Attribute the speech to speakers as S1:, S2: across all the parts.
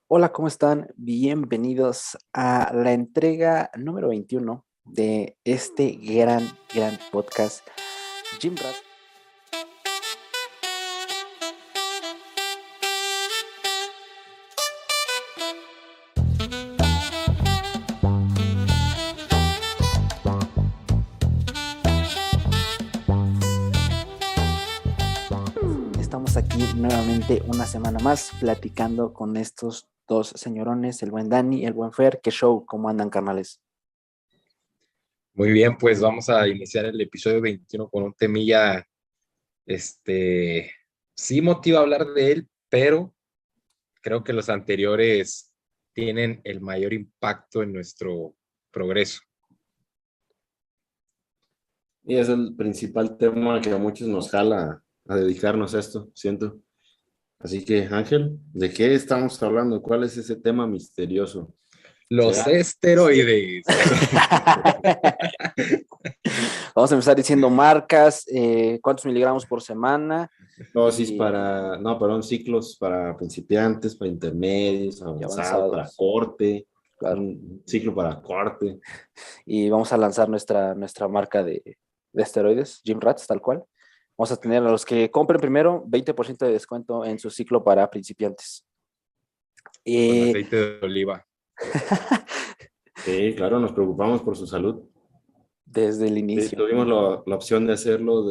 S1: Hola, ¿cómo están? Bienvenidos a la entrega número 21 de este gran podcast, Gym Rat. Estamos aquí nuevamente una semana más platicando con estos dos señorones, el buen Dani y el buen Fer. ¿Qué show? ¿Cómo andan, carnales?
S2: Muy bien, pues vamos a iniciar el episodio 21 con un temilla, sí motiva a hablar de él, pero creo que los anteriores tienen el mayor impacto en nuestro progreso.
S3: Y es el principal tema que a muchos nos jala a dedicarnos a esto, siento. Así que, Ángel, ¿de qué estamos hablando? ¿Cuál es ese tema misterioso?
S2: Los
S3: ¿Será
S2: esteroides.
S1: Vamos a empezar diciendo marcas, cuántos miligramos por semana.
S3: dosis
S1: Y
S3: ciclos para principiantes, para intermedios, avanzados, para
S1: avanzados.
S3: corte,
S1: Claro.
S3: un ciclo para corte?
S1: Y vamos a lanzar nuestra marca de esteroides, Gym Rats, tal cual. Vamos a tener a los que compren primero 20% de descuento en su ciclo para principiantes.
S2: Con aceite de oliva.
S3: Sí, claro, nos preocupamos por su salud.
S1: Desde el
S3: Sí,
S1: inicio.
S3: tuvimos la opción de hacerlo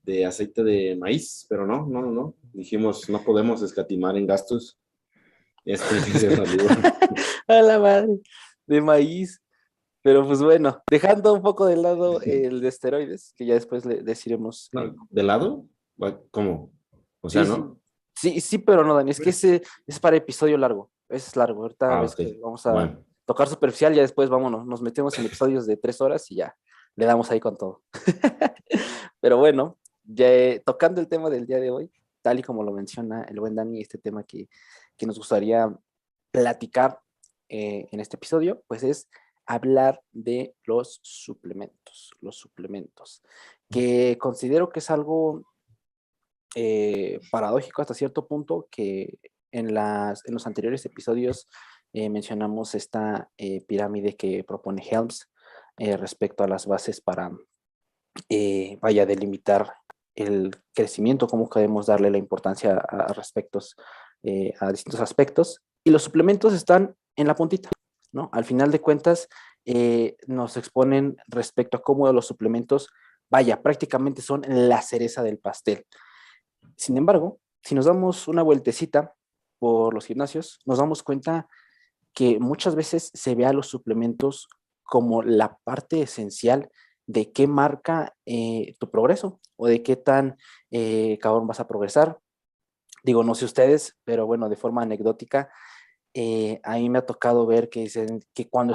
S3: de aceite de maíz, pero no. Dijimos, no podemos escatimar en gastos. Tiene que ser oliva.
S1: A la madre, de maíz. Pero pues bueno, dejando un poco de lado el de esteroides, que ya después le deciremos.
S3: ¿De lado? ¿Cómo? O sea,
S1: Sí,
S3: ¿no?
S1: sí, pero no, Dani, es que ese es para episodio largo. Ese es largo. Ahorita ves
S3: Ok.
S1: que vamos a
S3: Bueno,
S1: tocar superficial, ya después vámonos, nos metemos en episodios de 3 horas y ya le damos ahí con todo. Pero bueno, ya tocando el tema del día de hoy, tal y como lo menciona el buen Dani, este tema que nos gustaría platicar en este episodio, pues es hablar de los suplementos, que considero que es algo paradójico hasta cierto punto, que en los anteriores episodios mencionamos esta pirámide que propone Helms respecto a las bases para vaya a delimitar el crecimiento, cómo podemos darle la importancia a distintos aspectos, y los suplementos están en la puntita, ¿no? Al final de cuentas, nos exponen respecto a cómo los suplementos, vaya, prácticamente son la cereza del pastel. Sin embargo, si nos damos una vueltecita por los gimnasios, nos damos cuenta que muchas veces se ve a los suplementos como la parte esencial de qué marca tu progreso o de qué tan cabrón vas a progresar. Digo, no sé ustedes, pero bueno, de forma anecdótica, a mí me ha tocado ver que dicen que cuando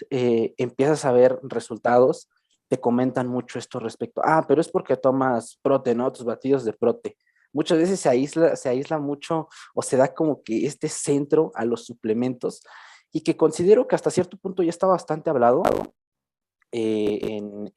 S1: empiezas a ver resultados, te comentan mucho esto respecto, pero es porque tomas prote, ¿no? Tus batidos de prote. Muchas veces se aísla mucho o se da como que este centro a los suplementos y que considero que hasta cierto punto ya está bastante hablado en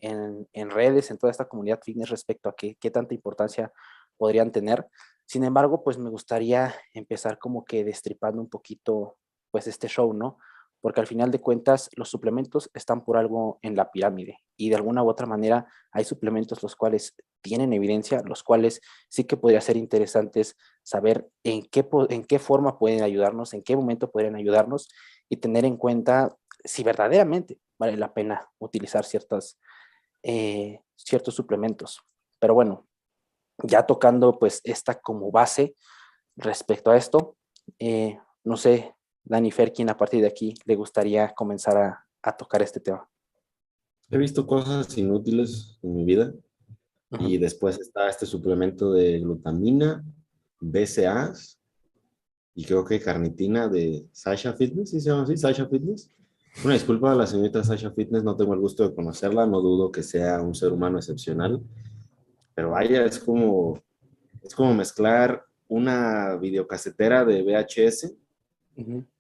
S1: redes, en toda esta comunidad fitness respecto a qué tanta importancia podrían tener. Sin embargo, pues me gustaría empezar como que destripando un poquito pues este show, ¿no? Porque al final de cuentas los suplementos están por algo en la pirámide y de alguna u otra manera hay suplementos los cuales tienen evidencia, los cuales sí que podría ser interesantes saber en qué forma pueden ayudarnos, en qué momento podrían ayudarnos y tener en cuenta si verdaderamente vale la pena utilizar ciertos suplementos. Pero bueno, ya tocando pues esta como base respecto a esto, no sé, Dani Ferkin, a partir de aquí le gustaría comenzar a tocar este tema.
S3: he visto cosas inútiles en mi vida y después está este suplemento de glutamina, BCAAs y creo que carnitina de Sasha Fitness, ¿sí se llama así? Sasha Fitness. Una disculpa a la señorita Sasha Fitness, no tengo el gusto de conocerla, no dudo que sea un ser humano excepcional, pero vaya, es como mezclar una videocasetera de VHS,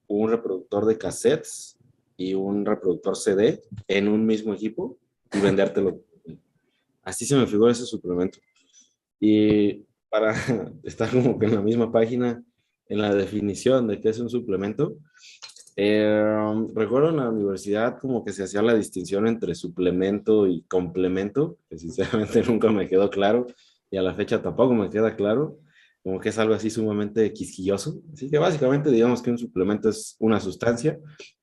S3: un reproductor de cassettes y un reproductor CD en un mismo equipo y vendértelo. Así se me figura ese suplemento. Y para estar como que en la misma página, en la definición de qué es un suplemento. Recuerdo en la universidad como que se hacía la distinción entre suplemento y complemento, que sinceramente nunca me quedó claro y a la fecha tampoco me queda claro, como que es algo así sumamente quisquilloso. Así que básicamente digamos que un suplemento es una sustancia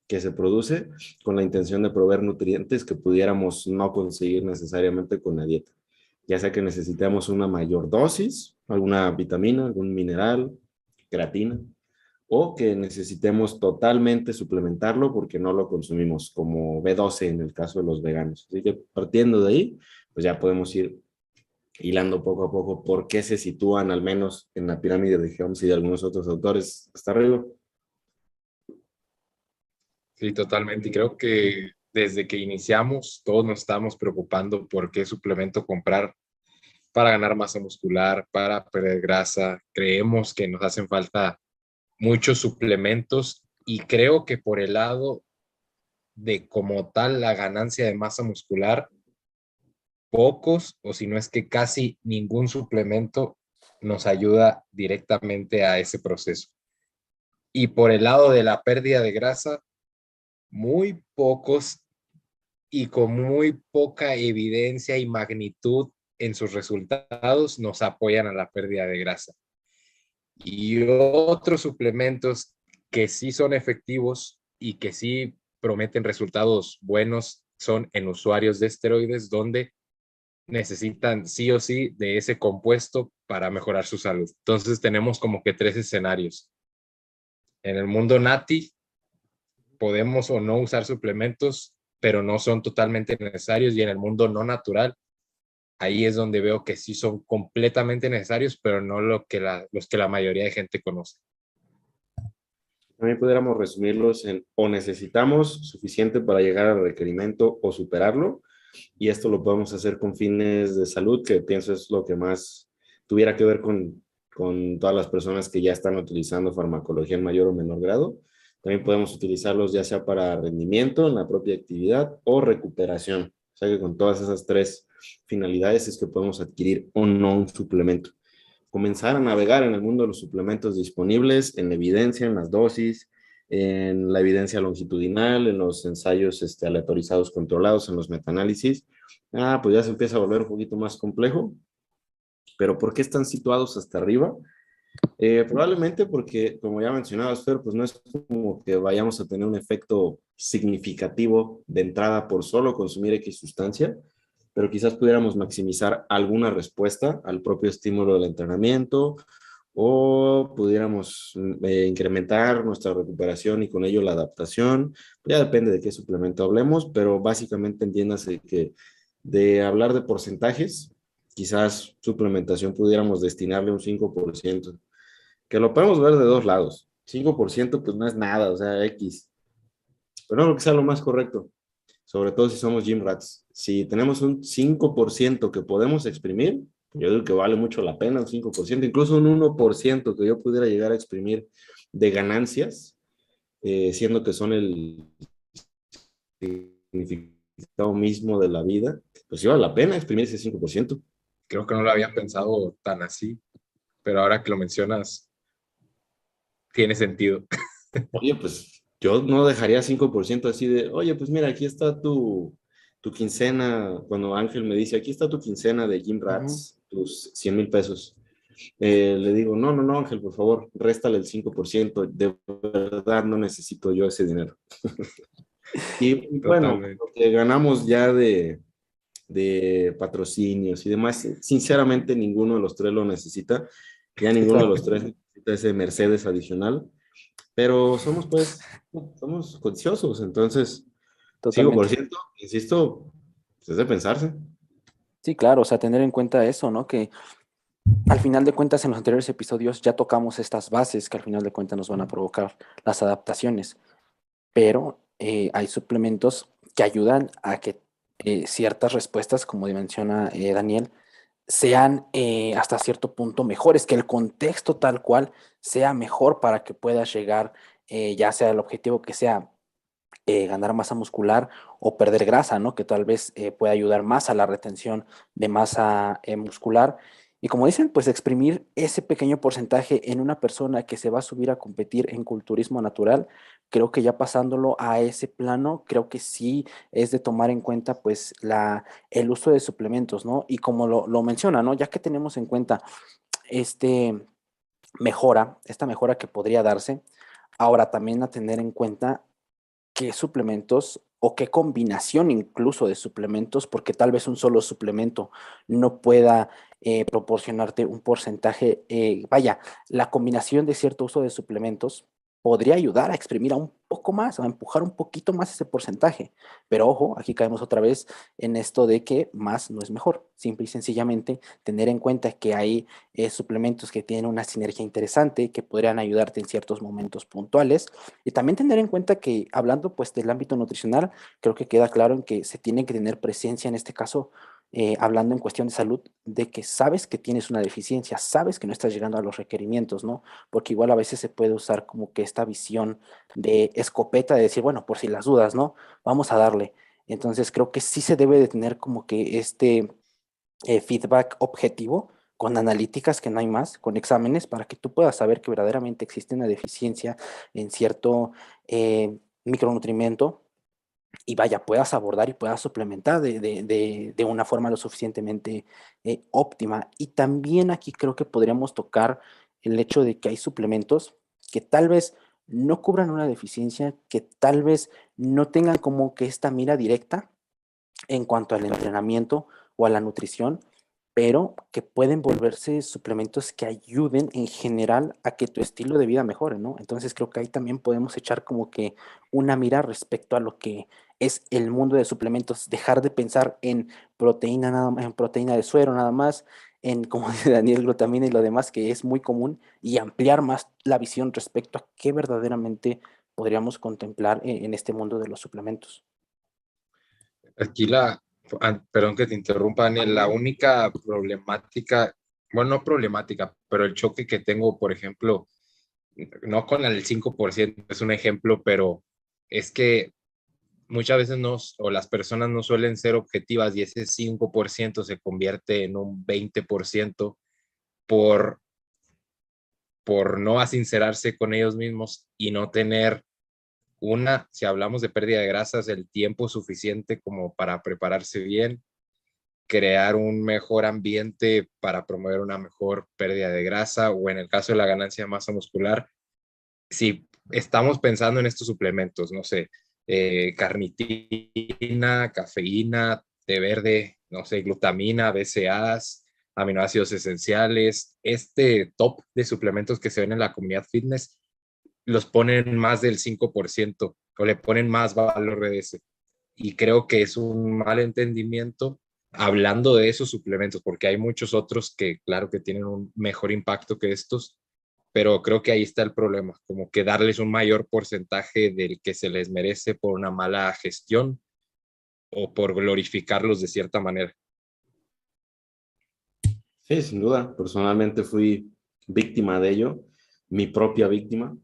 S3: que se produce con la intención de proveer nutrientes que pudiéramos no conseguir necesariamente con la dieta, ya sea que necesitemos una mayor dosis, alguna vitamina, algún mineral, creatina, o que necesitemos totalmente suplementarlo porque no lo consumimos, como B12 en el caso de los veganos. Así que partiendo de ahí, pues ya podemos ir hilando poco a poco por qué se sitúan al menos en la pirámide de Helms y de algunos otros autores hasta arriba.
S2: Sí, totalmente. Y creo que desde que iniciamos, todos nos estamos preocupando por qué suplemento comprar para ganar masa muscular, para perder grasa. Creemos que nos hacen falta muchos suplementos y creo que por el lado de como tal la ganancia de masa muscular, pocos o si no es que casi ningún suplemento nos ayuda directamente a ese proceso. Y por el lado de la pérdida de grasa, muy pocos y con muy poca evidencia y magnitud en sus resultados nos apoyan a la pérdida de grasa. Y otros suplementos que sí son efectivos y que sí prometen resultados buenos son en usuarios de esteroides donde necesitan sí o sí de ese compuesto para mejorar su salud. Entonces tenemos como que tres escenarios. En el mundo nati podemos o no usar suplementos, pero no son totalmente necesarios, y en el mundo no natural, ahí es donde veo que sí son completamente necesarios, pero no los que la mayoría de gente conoce.
S3: También pudiéramos resumirlos en o necesitamos suficiente para llegar al requerimiento o superarlo, y esto lo podemos hacer con fines de salud, que pienso es lo que más tuviera que ver con todas las personas que ya están utilizando farmacología en mayor o menor grado. También podemos utilizarlos ya sea para rendimiento en la propia actividad o recuperación. O sea que con todas esas tres finalidades es que podemos adquirir o no un suplemento. Comenzar a navegar en el mundo de los suplementos disponibles, en la evidencia, en las dosis, en la evidencia longitudinal, en los ensayos aleatorizados controlados, en los metaanálisis. Pues ya se empieza a volver un poquito más complejo. Pero ¿por qué están situados hasta arriba? Probablemente porque, como ya mencionaba Fer, pues no es como que vayamos a tener un efecto significativo de entrada por solo consumir X sustancia, pero quizás pudiéramos maximizar alguna respuesta al propio estímulo del entrenamiento o pudiéramos incrementar nuestra recuperación y con ello la adaptación. Ya depende de qué suplemento hablemos, pero básicamente entiéndase que de hablar de porcentajes, quizás suplementación pudiéramos destinarle un 5%, que lo podemos ver de dos lados. 5% pues no es nada, o sea, X, pero no creo que sea lo más correcto, sobre todo si somos gym rats. Si tenemos un 5% que podemos exprimir, yo digo que vale mucho la pena un 5%, incluso un 1% que yo pudiera llegar a exprimir de ganancias, siendo que son el significado mismo de la vida, pues sí vale la pena exprimir ese 5%.
S2: Creo que no lo había pensado tan así, pero ahora que lo mencionas, tiene sentido.
S3: Oye, pues yo no dejaría 5% así de, oye, pues mira, aquí está tu quincena, cuando Ángel me dice, aquí está tu quincena de Gym
S1: Ujú.
S3: Rats, tus 100,000 pesos. Le digo, no, no, no, Ángel, por favor, réstale el 5%, de verdad no necesito yo ese dinero. Y bueno,
S2: Totalmente.
S3: lo que ganamos ya de patrocinios y demás, sinceramente ninguno de los tres lo necesita, ya ninguno de los tres necesita ese Mercedes adicional, pero somos pues, somos codiciosos, entonces cinco por
S1: Totalmente.
S3: ciento insisto, pues es de pensarse.
S1: Sí, claro, o sea, tener en cuenta eso, ¿no? Que al final de cuentas en los anteriores episodios ya tocamos estas bases que al final de cuentas nos van a provocar las adaptaciones, pero hay suplementos que ayudan a que ciertas respuestas, como menciona Daniel, sean hasta cierto punto mejores, que el contexto tal cual sea mejor para que puedas llegar, ya sea el objetivo que sea ganar masa muscular o perder grasa, ¿no? Que tal vez pueda ayudar más a la retención de masa muscular Y como dicen, pues exprimir ese pequeño porcentaje en una persona que se va a subir a competir en culturismo natural, creo que ya pasándolo a ese plano, creo que sí es de tomar en cuenta pues el uso de suplementos, ¿no? Y como lo menciona, ¿no? Ya que tenemos en cuenta este esta mejora que podría darse, ahora también a tener en cuenta qué suplementos o qué combinación incluso de suplementos, porque tal vez un solo suplemento no pueda proporcionarte un porcentaje, vaya, la combinación de cierto uso de suplementos podría ayudar a exprimir a un poco más, a empujar un poquito más ese porcentaje. Pero ojo, aquí caemos otra vez en esto de que más no es mejor. Simple y sencillamente tener en cuenta que hay suplementos que tienen una sinergia interesante, que podrían ayudarte en ciertos momentos puntuales y también tener en cuenta que hablando pues del ámbito nutricional, creo que queda claro en que se tiene que tener presencia en este caso, hablando en cuestión de salud, de que sabes que tienes una deficiencia, sabes que no estás llegando a los requerimientos, ¿no? Porque igual a veces se puede usar como que esta visión de escopeta, de decir, bueno, por si las dudas, ¿no? Vamos a darle. Entonces creo que sí se debe de tener como que este feedback objetivo con analíticas, que no hay más, con exámenes, para que tú puedas saber que verdaderamente existe una deficiencia en cierto micronutrimento y vaya, puedas abordar y puedas suplementar de una forma lo suficientemente óptima. Y también aquí creo que podríamos tocar el hecho de que hay suplementos que tal vez no cubran una deficiencia, que tal vez no tengan como que esta mira directa, en cuanto al entrenamiento o a la nutrición, pero que pueden volverse suplementos que ayuden en general a que tu estilo de vida mejore, ¿no? Entonces creo que ahí también podemos echar como que una mira respecto a lo que es el mundo de suplementos, dejar de pensar en proteína nada más, en proteína de suero nada más, en, como dice Daniel, glutamina y lo demás que es muy común, y ampliar más la visión respecto a qué verdaderamente podríamos contemplar en este mundo de los suplementos.
S2: Aquí perdón que te interrumpa, Daniel, la única problemática, bueno, no problemática, pero el choque que tengo, por ejemplo, no con el 5%, es un ejemplo, pero es que muchas veces o las personas no suelen ser objetivas y ese 5% se convierte en un 20% por, por no sincerarse con ellos mismos y no tener si hablamos de pérdida de grasas, el tiempo suficiente como para prepararse bien, crear un mejor ambiente para promover una mejor pérdida de grasa o en el caso de la ganancia de masa muscular, si estamos pensando en estos suplementos, no sé, carnitina, cafeína, té verde, no sé, glutamina, BCAAs, aminoácidos esenciales, este top de suplementos que se ven en la comunidad fitness, los ponen más del 5% o le ponen más valor de ese. Y creo que es un mal entendimiento hablando de esos suplementos, porque hay muchos otros que, claro, que tienen un mejor impacto que estos, pero creo que ahí está el problema, como que darles un mayor porcentaje del que se les merece por una mala gestión o por glorificarlos de cierta manera.
S3: Sí, sin duda. Personalmente fui víctima de ello, mi propia víctima,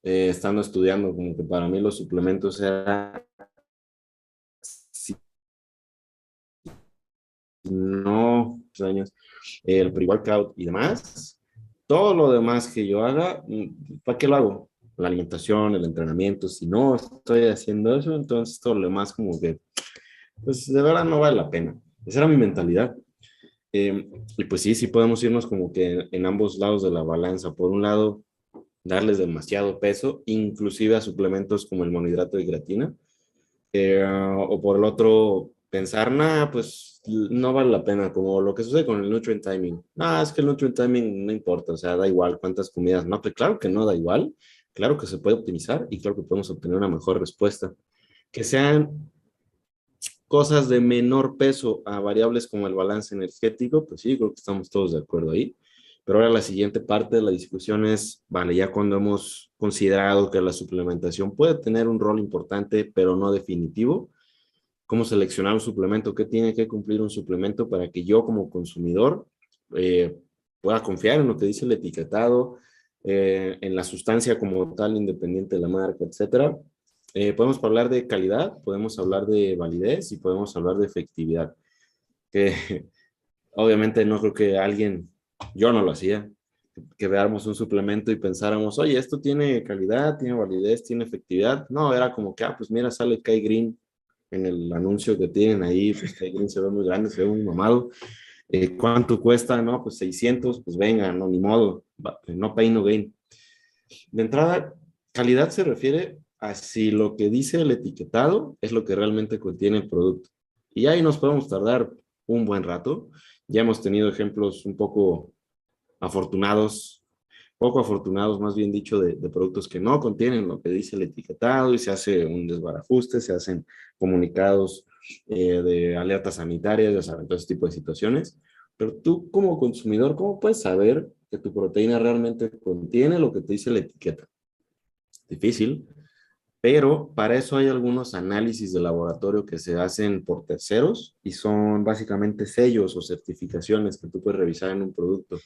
S3: estando estudiando, como que para mí los suplementos eran, si no, años, el pre-workout y demás, todo lo demás que yo haga, ¿para qué lo hago? La alimentación, el entrenamiento, si no estoy haciendo eso, entonces todo lo demás como que, pues de verdad no vale la pena. Esa era mi mentalidad. Y pues sí, sí podemos irnos como que en ambos lados de la balanza. Por un lado, darles demasiado peso, inclusive a suplementos como el monohidrato de creatina. O por el otro, pensar, nada, pues no vale la pena, como lo que sucede con el nutrient timing. No, es que el nutrient timing no importa, o sea, da igual cuántas comidas. No, pues claro que no da igual, claro que se puede optimizar y claro que podemos obtener una mejor respuesta. Que sean cosas de menor peso a variables como el balance energético, pues sí, creo que estamos todos de acuerdo ahí. Pero ahora la siguiente parte de la discusión es, vale, ya cuando hemos considerado que la suplementación puede tener un rol importante, pero no definitivo, ¿cómo seleccionar un suplemento? ¿Qué tiene que cumplir un suplemento para que yo como consumidor eh, pueda confiar en lo que dice el etiquetado, en la sustancia como tal, independiente de la marca, etcétera? Podemos hablar de calidad, podemos hablar de validez y podemos hablar de efectividad. Que Obviamente no creo que yo no lo hacía, que veáramos un suplemento y pensáramos, oye, esto tiene calidad, tiene validez, tiene efectividad. No, era como que, pues mira, sale Kai Green en el anuncio que tienen ahí, pues Kai Green se ve muy grande, se ve muy mamado. ¿Cuánto cuesta? No, pues 600, pues venga, no, ni modo, no pain, no gain. De entrada, calidad se refiere a si lo que dice el etiquetado es lo que realmente contiene el producto. Y ahí nos podemos tardar un buen rato. Ya hemos tenido ejemplos un afortunados, poco afortunados, más bien dicho, de productos que no contienen lo que dice el etiquetado y se hace un desbarajuste, se hacen comunicados de alertas sanitarias, ya saben, todo ese tipo de situaciones. Pero tú como consumidor, ¿cómo puedes saber que tu proteína realmente contiene lo que te dice la etiqueta? Difícil, pero para eso hay algunos análisis de laboratorio que se hacen por terceros y son básicamente sellos o certificaciones que tú puedes revisar en un producto.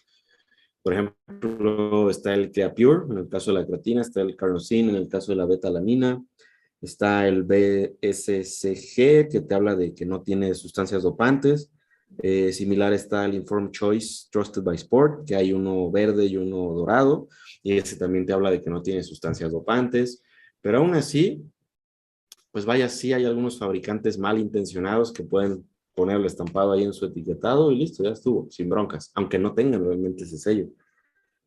S3: Por ejemplo, está el CreaPure, en el caso de la creatina, está el carnosine, en el caso de la beta-alanina, está el BSCG, que te habla de que no tiene sustancias dopantes. Similar está el Informed Choice Trusted by Sport, que hay uno verde y uno dorado, y ese también te habla de que no tiene sustancias dopantes. Pero aún así, pues vaya, sí hay algunos fabricantes malintencionados que pueden poner el estampado ahí en su etiquetado y listo, ya estuvo, sin broncas, aunque no tengan realmente ese sello.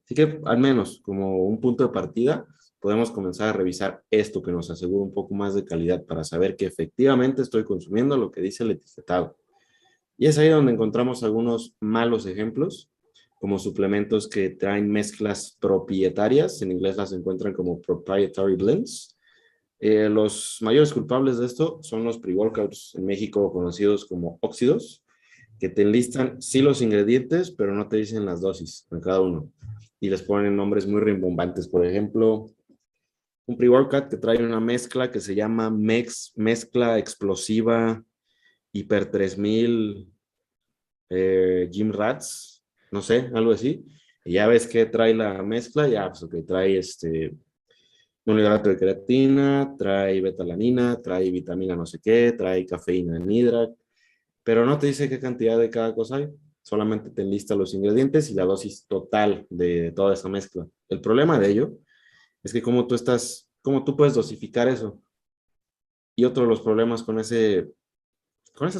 S3: Así que al menos como un punto de partida, podemos comenzar a revisar esto que nos asegura un poco más de calidad para saber que efectivamente estoy consumiendo lo que dice el etiquetado. Y es ahí donde encontramos algunos malos ejemplos, como suplementos que traen mezclas propietarias, en inglés las encuentran como proprietary blends. Los mayores culpables de esto son los pre-workouts en México conocidos como óxidos, que te enlistan sí los ingredientes, pero no te dicen las dosis de cada uno. Y les ponen nombres muy rimbombantes. Por ejemplo, un pre-workout que trae una mezcla que se llama Mezcla Explosiva Hiper 3000 Gym Rats, no sé, algo así. Y ya ves que trae la mezcla, ya, pues ok, trae un hidrato de creatina, trae betalanina, trae vitamina no sé qué, trae cafeína anhidra, pero no te dice qué cantidad de cada cosa hay, solamente te enlista los ingredientes y la dosis total de toda esa mezcla. El problema de ello es que cómo tú puedes dosificar eso. Y otro de los problemas con esas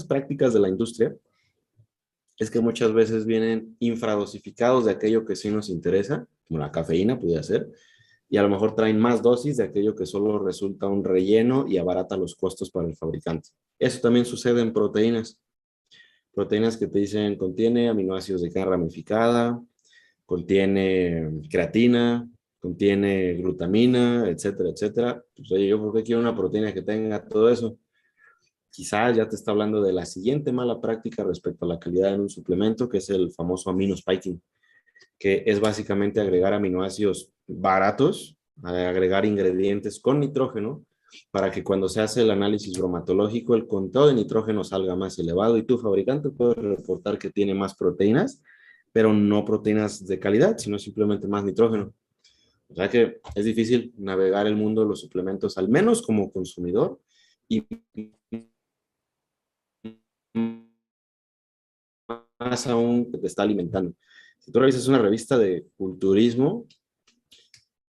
S3: prácticas de la industria es que muchas veces vienen infradosificados de aquello que sí nos interesa, como la cafeína puede ser, y a lo mejor traen más dosis de aquello que solo resulta un relleno y abarata los costos para el fabricante. Eso también sucede en proteínas. Proteínas que te dicen contiene aminoácidos de cadena ramificada, contiene creatina, contiene glutamina, etcétera, etcétera. Pues oye, ¿yo por qué quiero una proteína que tenga todo eso? Quizás ya te está hablando de la siguiente mala práctica respecto a la calidad en un suplemento, que es el famoso aminospiking, que es básicamente agregar aminoácidos baratos, agregar ingredientes con nitrógeno, para que cuando se hace el análisis bromatológico el conteo de nitrógeno salga más elevado y tu fabricante puede reportar que tiene más proteínas, pero no proteínas de calidad, sino simplemente más nitrógeno. O sea que es difícil navegar el mundo de los suplementos, al menos como consumidor, y más aún que te está alimentando. Si tú revisas una revista de culturismo,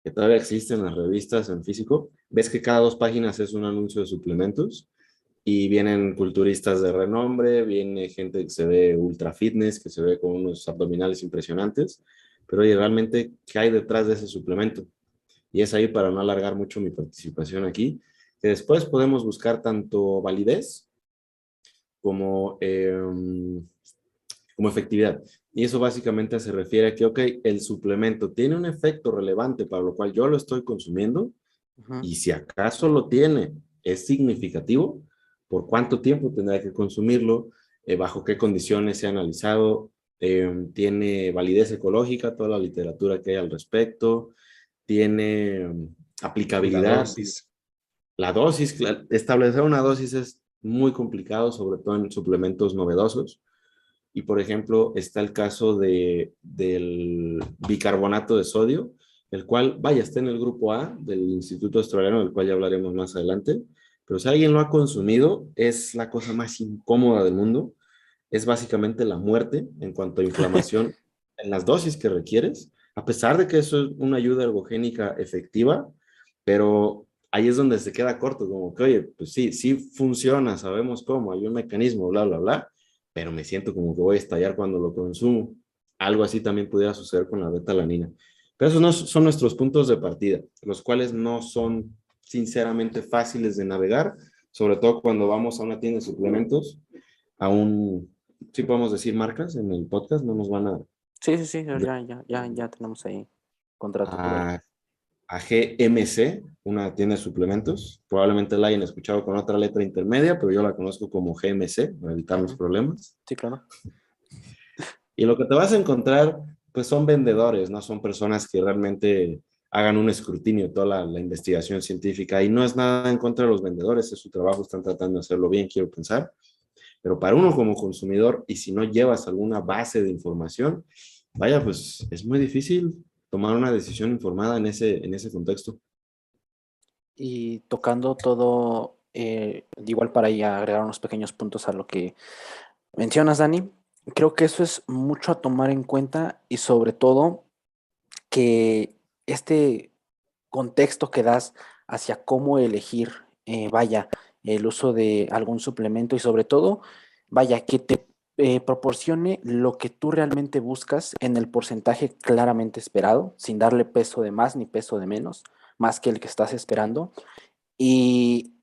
S3: que todavía existen las revistas en físico, ves que cada 2 páginas es un anuncio de suplementos y vienen culturistas de renombre, viene gente que se ve ultra fitness, que se ve con unos abdominales impresionantes, pero oye, realmente, ¿qué hay detrás de ese suplemento? Y es ahí para no alargar mucho mi participación aquí, que después podemos buscar tanto validez como, como efectividad. Y eso básicamente se refiere a que, ok, el suplemento tiene un efecto relevante para lo cual yo lo estoy consumiendo, y si acaso lo tiene, es significativo, por cuánto tiempo tendrá que consumirlo, bajo qué condiciones se ha analizado, tiene validez ecológica, toda la literatura que hay al respecto, tiene
S2: Y la
S3: aplicabilidad.
S2: dosis.
S3: La dosis, establecer una dosis es muy complicado, sobre todo en suplementos novedosos. Y por ejemplo, está el caso del bicarbonato de sodio, el cual, vaya, está en el grupo A del Instituto Australiano, del cual ya hablaremos más adelante. Pero si alguien lo ha consumido, es la cosa más incómoda del mundo. es básicamente la muerte en cuanto a inflamación en las dosis que requieres, a pesar de que eso es una ayuda ergogénica efectiva, pero ahí es donde se queda corto, como que, oye, pues sí, sí funciona, sabemos cómo, hay un mecanismo, bla, bla, bla, pero me siento como que voy a estallar cuando lo consumo. Algo así también pudiera suceder con la betalanina. Pero esos no son nuestros puntos de partida, los cuales no son sinceramente fáciles de navegar, sobre todo cuando vamos a una tienda de suplementos, a un, sí podemos decir marcas en el podcast, no nos van
S1: Sí, sí, sí, ya tenemos ahí contrato y todo ello.
S3: a, a GMC, una tienda de suplementos. Probablemente la hayan escuchado con otra letra intermedia, pero yo la conozco como GMC, para evitar los
S1: Ujú.
S3: problemas.
S1: Sí, claro.
S3: Y lo que te vas a encontrar, pues son vendedores, no son personas que realmente hagan un escrutinio de toda la investigación científica. Y no es nada en contra de los vendedores, es su trabajo, están tratando de hacerlo bien, quiero pensar. Pero para uno como consumidor, y si no llevas alguna base de información, vaya, pues es muy difícil tomar una decisión informada en ese contexto.
S1: Y tocando todo, igual para ahí agregar unos pequeños puntos a lo que mencionas, Dani, creo que eso es mucho a tomar en cuenta y sobre todo que este contexto que das hacia cómo elegir, vaya, el uso de algún suplemento y sobre todo, vaya, que te proporcione lo que tú realmente buscas en el porcentaje claramente esperado, sin darle peso de más ni peso de menos, más que el que estás esperando. Y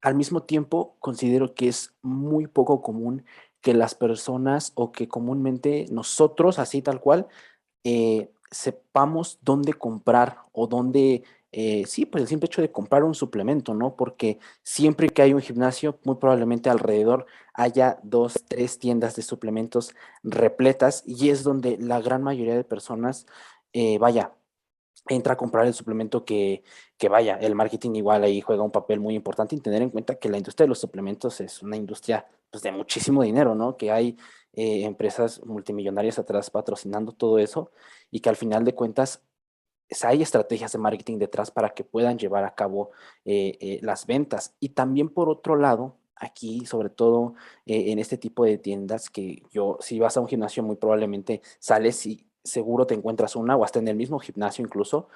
S1: al mismo tiempo, considero que es muy poco común que las personas o que comúnmente nosotros, así tal cual, sepamos dónde comprar o dónde, sí, pues el simple hecho de comprar un suplemento, ¿no? Porque siempre que hay un gimnasio, muy probablemente alrededor haya dos, tres tiendas de suplementos repletas y es donde la gran mayoría de personas, vaya, entra a comprar el suplemento que vaya, el marketing igual ahí juega un papel muy importante y tener en cuenta que la industria de los suplementos es una industria pues, de muchísimo dinero, ¿no? Que hay empresas multimillonarias atrás patrocinando todo eso y que al final de cuentas hay estrategias de marketing detrás para que puedan llevar a cabo las ventas. Y también por otro lado, aquí, sobre todo en este tipo de tiendas, que yo, si vas a un gimnasio, muy probablemente sales y seguro te encuentras una o hasta en el mismo gimnasio incluso,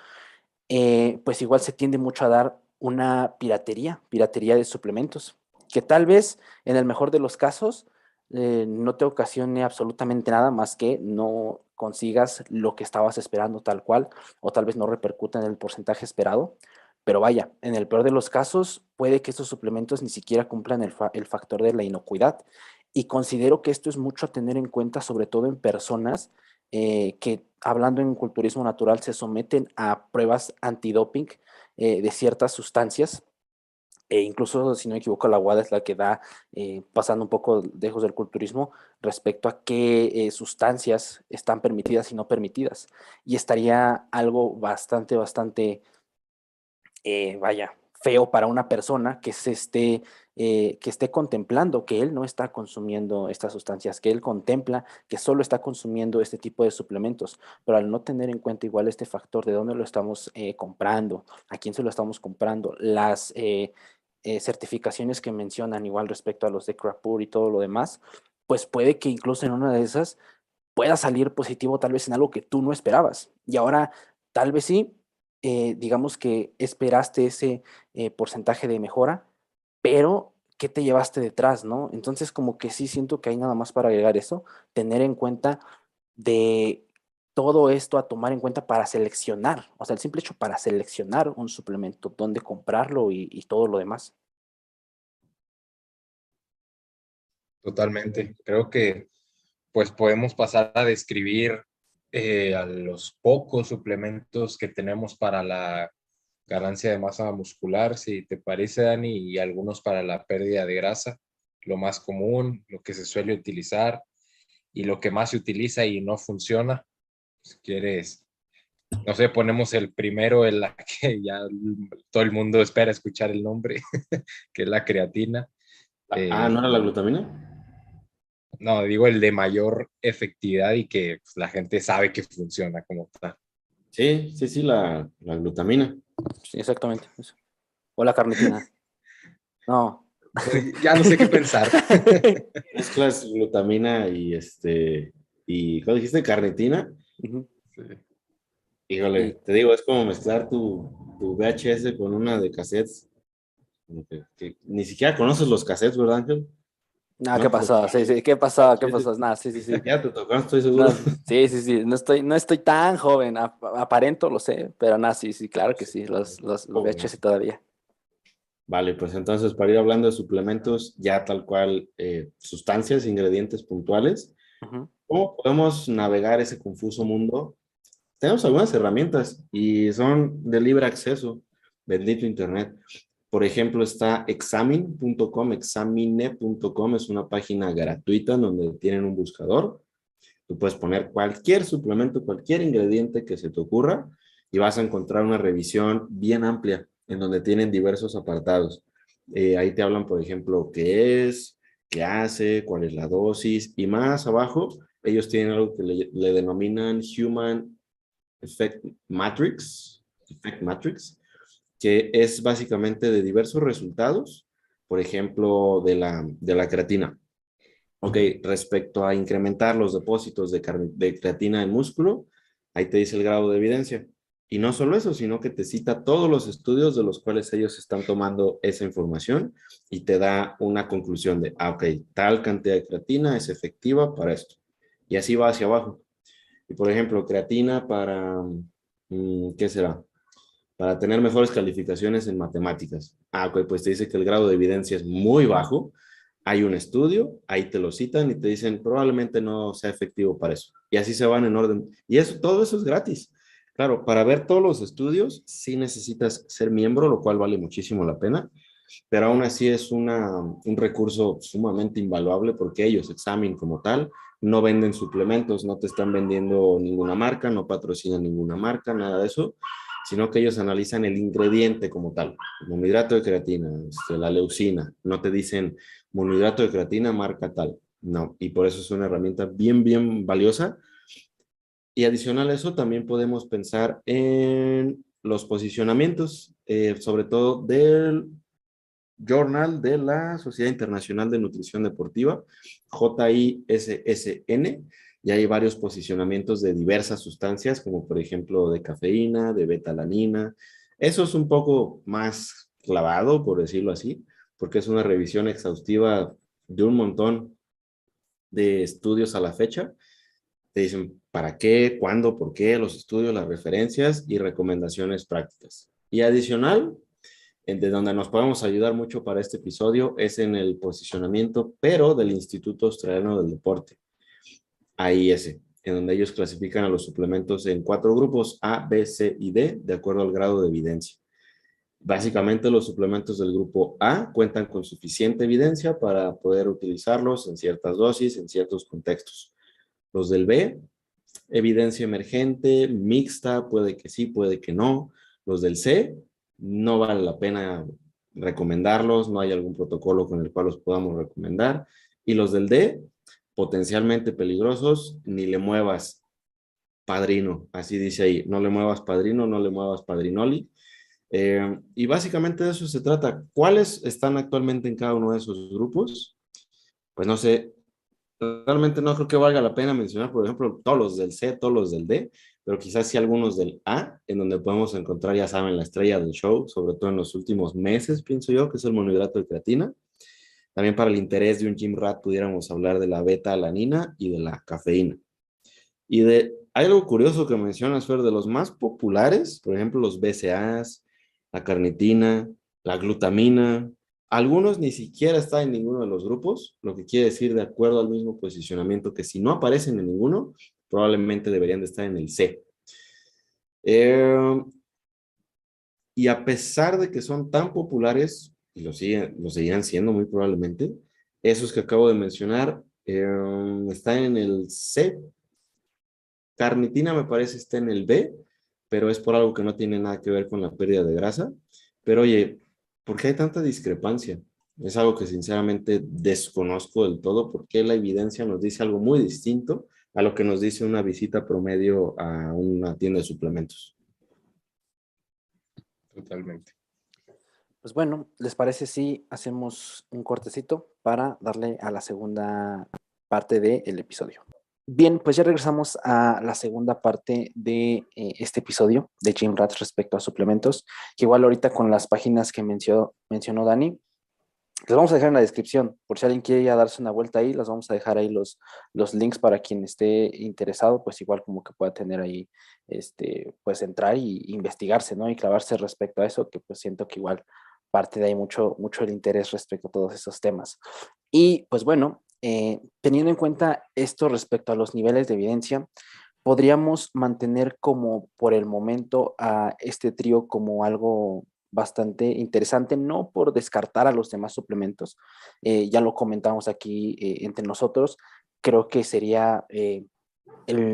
S1: pues igual se tiende mucho a dar una piratería de suplementos, que tal vez en el mejor de los casos no te ocasione absolutamente nada más que no consigas lo que estabas esperando tal cual, o tal vez no repercuta en el porcentaje esperado. Pero vaya, en el peor de los casos, puede que estos suplementos ni siquiera cumplan el factor de la inocuidad. Y considero que esto es mucho a tener en cuenta, sobre todo en personas que hablando en culturismo natural se someten a pruebas antidoping de ciertas sustancias. E incluso, si no me equivoco, la WADA es la que da, pasando un poco lejos del culturismo, respecto a qué sustancias están permitidas y no permitidas. Y estaría algo bastante vaya, feo para una persona que esté contemplando que él no está consumiendo estas sustancias, que él contempla que solo está consumiendo este tipo de suplementos, pero al no tener en cuenta igual este factor de dónde lo estamos comprando, a quién se lo estamos comprando, las certificaciones que mencionan igual respecto a los de Crapur y todo lo demás, pues puede que incluso en una de esas pueda salir positivo tal vez en algo que tú no esperabas. Y ahora tal vez sí, digamos que esperaste ese porcentaje de mejora, pero ¿qué te llevaste detrás, no? Entonces como que sí siento que hay nada más para agregar eso, tener en cuenta de todo esto a tomar en cuenta para seleccionar, o sea, el simple hecho para seleccionar un suplemento, dónde comprarlo y todo lo demás.
S2: Totalmente. Creo que pues podemos pasar a describir a los pocos suplementos que tenemos para la ganancia de masa muscular, si te parece, Dani, y algunos para la pérdida de grasa, lo más común, lo que se suele utilizar y lo que más se utiliza y no funciona. Si quieres, no sé, ponemos el primero, en la que ya todo el mundo espera escuchar el nombre, que es la creatina.
S3: ¿No
S2: Eh,
S3: era la glutamina?
S2: no, digo el de mayor efectividad y que pues, la gente sabe que funciona como tal.
S3: Sí, sí, sí, la glutamina.
S1: Sí, exactamente. Eso. O la carnitina. No.
S2: Ya no sé qué pensar.
S3: Mezclas glutamina y ¿cómo dijiste? Carnitina.
S1: Ujú.
S2: Sí.
S3: Híjole,
S1: Y
S3: te digo, es como mezclar tu VHS con una de cassettes. Como que ni siquiera conoces los cassettes, ¿verdad, Ángel?
S1: no, ¿qué
S3: No te
S1: pasó?
S3: tocaron
S1: Sí,
S3: los
S1: sí, ¿qué pasó? ¿Qué
S3: VHS.
S1: pasó? No, sí, sí,
S3: Ni
S1: sí.
S3: siquiera te tocaron, estoy seguro.
S1: No, sí, sí, sí. No estoy tan joven. Aparento, lo sé, pero no, sí, sí, claro que sí. Los
S3: Joven.
S1: VHS todavía.
S3: Vale, pues entonces para ir hablando de suplementos, ya tal cual, sustancias, ingredientes puntuales,
S1: Ujú,
S3: ¿cómo podemos navegar ese confuso mundo? Tenemos algunas herramientas y son de libre acceso, bendito Internet. Por ejemplo, está examine.com, examine.com es una página gratuita donde tienen un buscador. Tú puedes poner cualquier suplemento, cualquier ingrediente que se te ocurra y vas a encontrar una revisión bien amplia en donde tienen diversos apartados. Ahí te hablan, por ejemplo, qué es, qué hace, cuál es la dosis y más abajo ellos tienen algo que le denominan Human Effect Matrix, que es básicamente de diversos resultados, por ejemplo, de la creatina. Ok, respecto a incrementar los depósitos de creatina en músculo, ahí te dice el grado de evidencia. Y no solo eso, sino que te cita todos los estudios de los cuales ellos están tomando esa información y te da una conclusión de, ok, tal cantidad de creatina es efectiva para esto. Y así va hacia abajo. Y por ejemplo, creatina para, ¿qué será? Para tener mejores calificaciones en matemáticas. Ok, pues te dice que el grado de evidencia es muy bajo. Hay un estudio, ahí te lo citan y te dicen probablemente no sea efectivo para eso. Y así se van en orden. Y eso, todo eso es gratis. Claro, para ver todos los estudios sí necesitas ser miembro, lo cual vale muchísimo la pena, pero aún así es un recurso sumamente invaluable porque ellos, Examin como tal, no venden suplementos, no te están vendiendo ninguna marca, no patrocinan ninguna marca, nada de eso, sino que ellos analizan el ingrediente como tal, monohidrato de creatina, la leucina, no te dicen monohidrato de creatina marca tal, no, y por eso es una herramienta bien, bien valiosa. Y adicional a eso, también podemos pensar en los posicionamientos, sobre todo del Journal de la Sociedad Internacional de Nutrición Deportiva, JISSN, y hay varios posicionamientos de diversas sustancias, como por ejemplo de cafeína, de betalanina. Eso es un poco más clavado, por decirlo así, porque es una revisión exhaustiva de un montón de estudios a la fecha. Te dicen para qué, cuándo, por qué, los estudios, las referencias y recomendaciones prácticas. Y adicional, de donde nos podemos ayudar mucho para este episodio es en el posicionamiento, pero del Instituto Australiano del Deporte, AIS, en donde ellos clasifican a los suplementos en 4 grupos, A, B, C y D, de acuerdo al grado de evidencia. Básicamente los suplementos del grupo A cuentan con suficiente evidencia para poder utilizarlos en ciertas dosis, en ciertos contextos. Los del B, evidencia emergente, mixta, puede que sí, puede que no. Los del C, no vale la pena recomendarlos, no hay algún protocolo con el cual los podamos recomendar. Y los del D, potencialmente peligrosos, ni le muevas padrino, así dice ahí, no le muevas padrino, no le muevas padrinoli. Y básicamente de eso se trata. ¿Cuáles están actualmente en cada uno de esos grupos? Pues no sé, realmente no creo que valga la pena mencionar, por ejemplo, todos los del C, todos los del D, pero quizás sí algunos del A, en donde podemos encontrar, ya saben, la estrella del show, sobre todo en los últimos meses, pienso yo, que es el monohidrato de creatina. También para el interés de un gym rat pudiéramos hablar de la beta-alanina y de la cafeína. Hay algo curioso que mencionas, Fer, de los más populares, por ejemplo, los BCAAs, la carnitina, la glutamina, algunos ni siquiera están en ninguno de los grupos, lo que quiere decir, de acuerdo al mismo posicionamiento, que si no aparecen en ninguno, probablemente deberían de estar en el C. Eh, y a pesar de que son tan populares, y lo seguirán siendo muy probablemente, esos que acabo de mencionar están en el C. Carnitina me parece está en el B, pero es por algo que no tiene nada que ver con la pérdida de grasa. Pero oye, ¿por qué hay tanta discrepancia? Es algo que sinceramente desconozco del todo, porque la evidencia nos dice algo muy distinto a lo que nos dice una visita promedio a una tienda de suplementos.
S2: Totalmente.
S1: Pues bueno, ¿les parece si hacemos un cortecito para darle a la segunda parte del episodio? Bien, pues ya regresamos a la segunda parte de este episodio de Gym Rats respecto a suplementos, que igual ahorita con las páginas que mencionó Dani, les vamos a dejar en la descripción, por si alguien quiere ya darse una vuelta ahí, las vamos a dejar ahí los links para quien esté interesado, pues igual como que pueda tener ahí, pues entrar y investigarse, ¿no? Y clavarse respecto a eso, que pues siento que igual parte de ahí mucho, mucho el interés respecto a todos esos temas. Y pues bueno, teniendo en cuenta esto respecto a los niveles de evidencia, podríamos mantener como por el momento a este trío como algo bastante interesante, no por descartar a los demás suplementos, ya lo comentamos aquí entre nosotros, creo que sería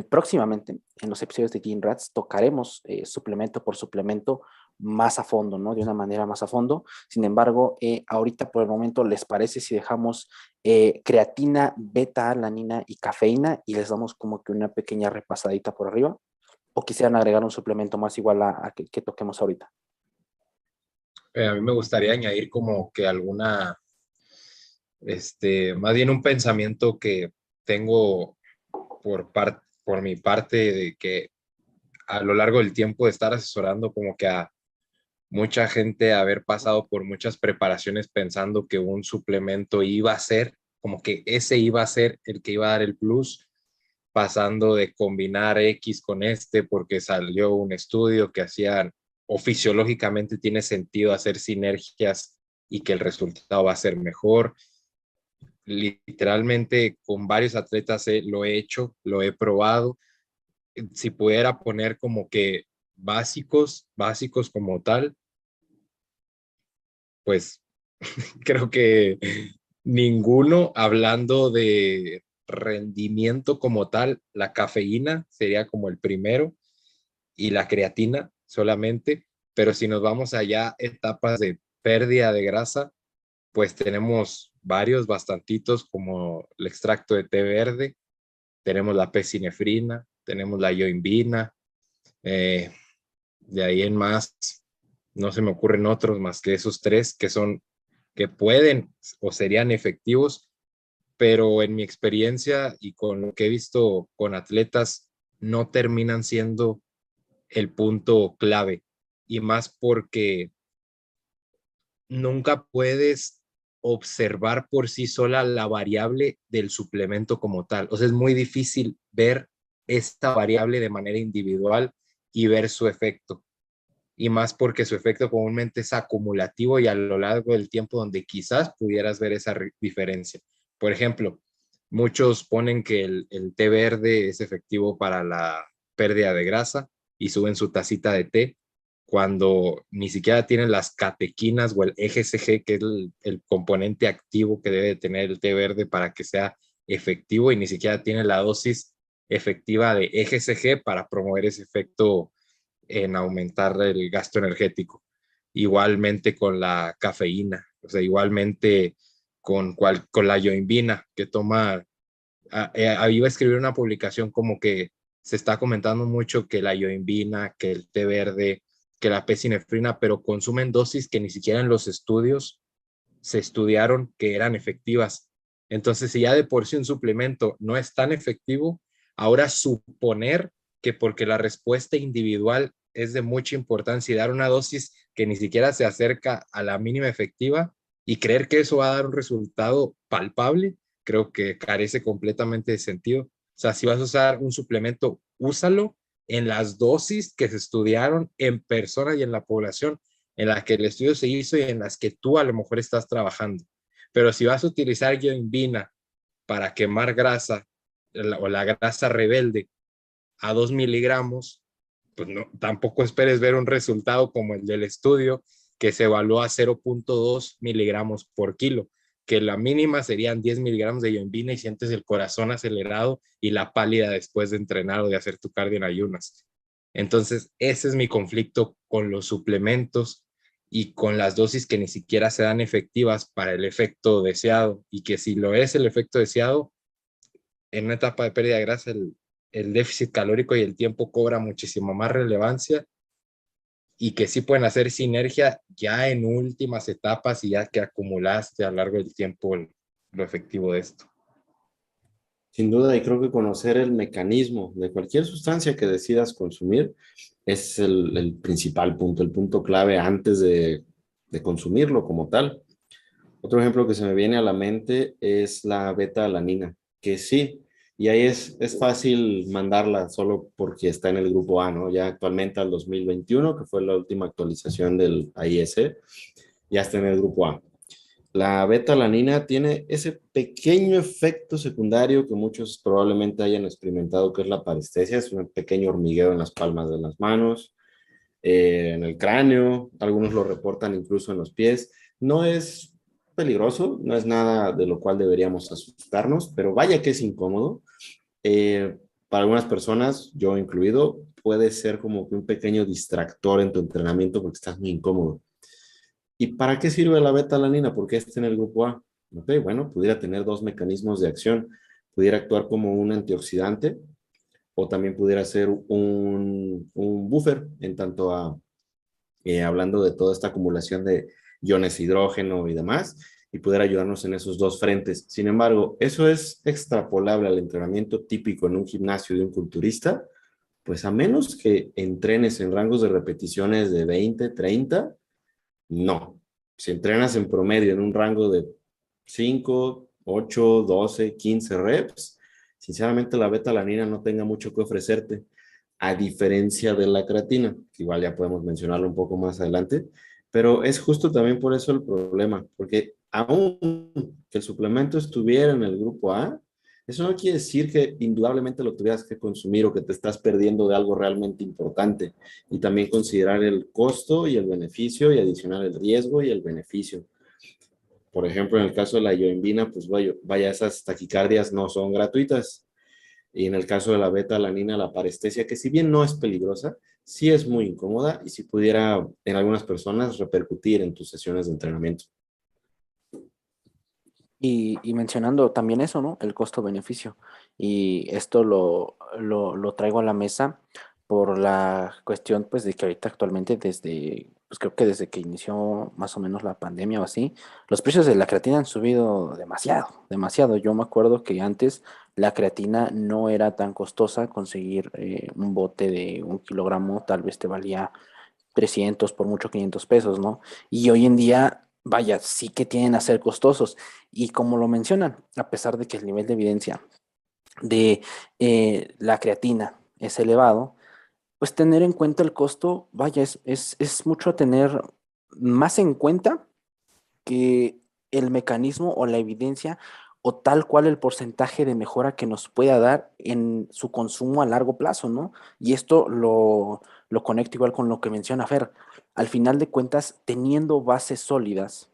S1: próximamente en los episodios de Gene Rats tocaremos suplemento por suplemento más a fondo, ¿no? De una manera más a fondo. Sin embargo, ahorita por el momento, ¿les parece si dejamos creatina, beta-alanina y cafeína y les damos como que una pequeña repasadita por arriba? ¿O quisieran agregar un suplemento más igual a que toquemos ahorita?
S2: A mí me gustaría añadir como que alguna, más bien un pensamiento que tengo por mi parte de que a lo largo del tiempo de estar asesorando como que a mucha gente haber pasado por muchas preparaciones pensando que un suplemento iba a ser, como que ese iba a ser el que iba a dar el plus, pasando de combinar X con porque salió un estudio que hacían o fisiológicamente tiene sentido hacer sinergias y que el resultado va a ser mejor. Literalmente con varios atletas lo he hecho, lo he probado. Si pudiera poner como que básicos como tal, pues creo que ninguno. Hablando de rendimiento como tal, la cafeína sería como el primero y la creatina solamente, pero si nos vamos allá, etapas de pérdida de grasa, pues tenemos bastantitos como el extracto de té verde, tenemos la pesinefrina, tenemos la yoimbina, eh, de ahí en más, no se me ocurren otros más que esos tres que pueden o serían efectivos, pero en mi experiencia y con lo que he visto con atletas, no terminan siendo el punto clave. Y más porque nunca puedes observar por sí sola la variable del suplemento como tal. O sea, es muy difícil ver esta variable de manera individual y ver su efecto. Y más porque su efecto comúnmente es acumulativo y a lo largo del tiempo donde quizás pudieras ver esa diferencia. Por ejemplo, muchos ponen que el té verde es efectivo para la pérdida de grasa y suben su tacita de té cuando ni siquiera tienen las catequinas o el EGCG, que es el componente activo que debe tener el té verde para que sea efectivo, y ni siquiera tiene la dosis efectiva de EGCG para promover ese efecto en aumentar el gasto energético. Igualmente con la cafeína, o sea, igualmente con la yoimbina que toma. Iba a escribir una publicación como que se está comentando mucho que la yoimbina, que el té verde, que la pesinefrina, pero consumen dosis que ni siquiera en los estudios se estudiaron que eran efectivas. Entonces, si ya de por sí un suplemento no es tan efectivo, ahora suponer que porque la respuesta individual es de mucha importancia y dar una dosis que ni siquiera se acerca a la mínima efectiva y creer que eso va a dar un resultado palpable, creo que carece completamente de sentido. O sea, si vas a usar un suplemento, úsalo en las dosis que se estudiaron en personas y en la población en las que el estudio se hizo y en las que tú a lo mejor estás trabajando. Pero si vas a utilizar yoimbina para quemar grasa o la grasa rebelde a 2 miligramos, pues no, tampoco esperes ver un resultado como el del estudio que se evaluó a 0.2 miligramos por kilo, que la mínima serían 10 miligramos de yoimbina y sientes el corazón acelerado y la pálida después de entrenar o de hacer tu cardio en ayunas. Entonces, ese es mi conflicto con los suplementos y con las dosis que ni siquiera se dan efectivas para el efecto deseado, y que si lo es el efecto deseado, en una etapa de pérdida de grasa, el déficit calórico y el tiempo cobra muchísimo más relevancia y que sí pueden hacer sinergia ya en últimas etapas y ya que acumulaste a lo largo del tiempo lo efectivo de esto.
S3: Sin duda, y creo que conocer el mecanismo de cualquier sustancia que decidas consumir es el principal punto, el punto clave antes de consumirlo como tal. Otro ejemplo que se me viene a la mente es la beta-alanina, que sí, y ahí es fácil mandarla solo porque está en el grupo A, ¿no? Ya actualmente al 2021, que fue la última actualización del AIS, ya está en el grupo A. La beta-alanina tiene ese pequeño efecto secundario que muchos probablemente hayan experimentado, que es la parestesia, es un pequeño hormigueo en las palmas de las manos, en el cráneo, algunos lo reportan incluso en los pies. No es peligroso, no es nada de lo cual deberíamos asustarnos, pero vaya que es incómodo. Para algunas personas, yo incluido, puede ser como que un pequeño distractor en tu entrenamiento porque estás muy incómodo. ¿Y para qué sirve la beta-alanina? ¿Por qué está en el grupo A? Ok, bueno, pudiera tener dos mecanismos de acción. Pudiera actuar como un antioxidante o también pudiera ser un buffer en tanto a, hablando de toda esta acumulación de iones hidrógeno y demás, y pudiera ayudarnos en esos dos frentes. Sin embargo, eso es extrapolable al entrenamiento típico en un gimnasio de un culturista, pues a menos que entrenes en rangos de repeticiones de 20, 30, no. Si entrenas en promedio en un rango de 5, 8, 12, 15 reps, sinceramente la beta-alanina no tenga mucho que ofrecerte, a diferencia de la creatina, que igual ya podemos mencionarlo un poco más adelante, pero es justo también por eso el problema, porque aún que el suplemento estuviera en el grupo A, eso no quiere decir que indudablemente lo tuvieras que consumir o que te estás perdiendo de algo realmente importante, y también considerar el costo y el beneficio y adicionar el riesgo y el beneficio. Por ejemplo, en el caso de la yoimbina, pues vaya, esas taquicardias no son gratuitas. Y en el caso de la beta-alanina, la parestesia, que si bien no es peligrosa, sí es muy incómoda y sí pudiera en algunas personas repercutir en tus sesiones de entrenamiento.
S1: Y mencionando también eso, ¿no? El costo-beneficio. Y esto lo traigo a la mesa por la cuestión, pues, de que ahorita actualmente pues creo que desde que inició más o menos la pandemia o así, los precios de la creatina han subido demasiado, demasiado. Yo me acuerdo que antes la creatina no era tan costosa, conseguir un bote de 1 kilogramo tal vez te valía 300, por mucho 500 pesos, ¿no? Y hoy en día, vaya, sí que tienen a ser costosos. Y como lo mencionan, a pesar de que el nivel de evidencia de la creatina es elevado, pues tener en cuenta el costo, vaya, es mucho a tener más en cuenta que el mecanismo o la evidencia o tal cual el porcentaje de mejora que nos pueda dar en su consumo a largo plazo, ¿no? Y esto lo conecto igual con lo que menciona Fer. Al final de cuentas, teniendo bases sólidas,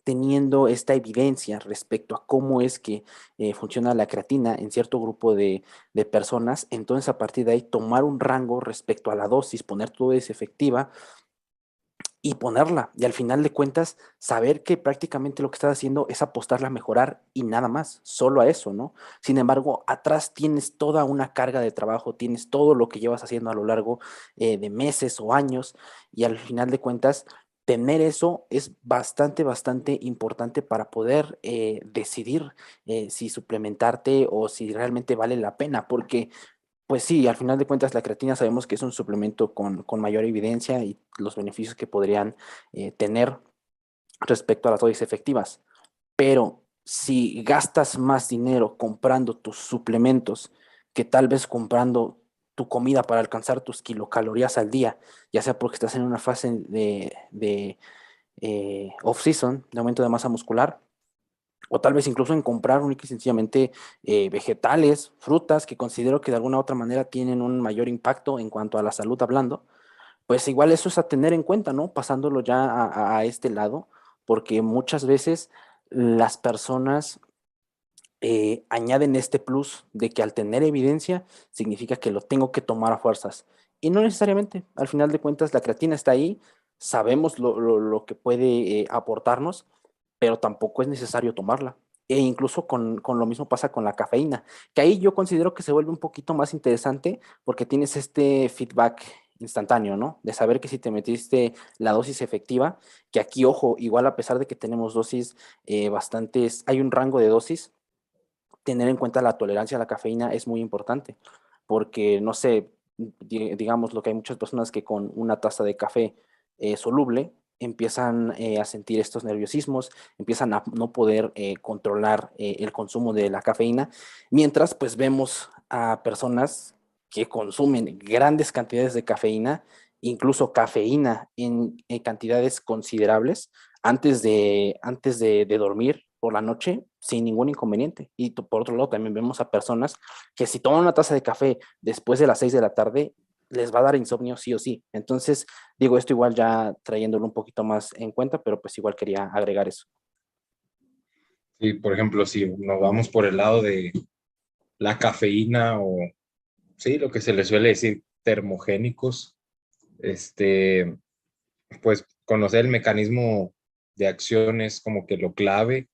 S1: teniendo esta evidencia respecto a cómo es que funciona la creatina en cierto grupo de personas, entonces a partir de ahí tomar un rango respecto a la dosis, poner todo es efectiva y ponerla. Y al final de cuentas, saber que prácticamente lo que estás haciendo es apostarla a mejorar y nada más, solo a eso, ¿no? Sin embargo, atrás tienes toda una carga de trabajo, tienes todo lo que llevas haciendo a lo largo de meses o años y al final de cuentas, tener eso es bastante, bastante importante para poder decidir si suplementarte o si realmente vale la pena, porque pues sí, al final de cuentas la creatina sabemos que es un suplemento con mayor evidencia y los beneficios que podrían tener respecto a las dosis efectivas. Pero si gastas más dinero comprando tus suplementos que tal vez comprando tu comida para alcanzar tus kilocalorías al día, ya sea porque estás en una fase de off-season, de aumento de masa muscular, o tal vez incluso en comprar única y sencillamente vegetales, frutas que considero que de alguna u otra manera tienen un mayor impacto en cuanto a la salud hablando, pues igual eso es a tener en cuenta, ¿no? Pasándolo ya a este lado, porque muchas veces las personas añaden este plus de que al tener evidencia significa que lo tengo que tomar a fuerzas. Y no necesariamente, al final de cuentas la creatina está ahí, sabemos lo que puede aportarnos, pero tampoco es necesario tomarla. E incluso con lo mismo pasa con la cafeína, que ahí yo considero que se vuelve un poquito más interesante porque tienes este feedback instantáneo, ¿no? De saber que si te metiste la dosis efectiva, que aquí, ojo, igual a pesar de que tenemos dosis bastantes, hay un rango de dosis, tener en cuenta la tolerancia a la cafeína es muy importante, porque no sé, digamos lo que hay muchas personas que con una taza de café soluble empiezan a sentir estos nerviosismos, empiezan a no poder controlar el consumo de la cafeína, mientras pues vemos a personas que consumen grandes cantidades de cafeína, incluso cafeína en cantidades considerables antes de dormir por la noche sin ningún inconveniente. Y por otro lado, también vemos a personas que si toman una taza de café después de las 6 de la tarde, les va a dar insomnio sí o sí. Entonces, digo, esto igual ya trayéndolo un poquito más en cuenta, pero pues igual quería agregar eso.
S2: Sí, por ejemplo, si nos vamos por el lado de la cafeína o, sí, lo que se le suele decir termogénicos, este, pues conocer el mecanismo de acción es como que lo clave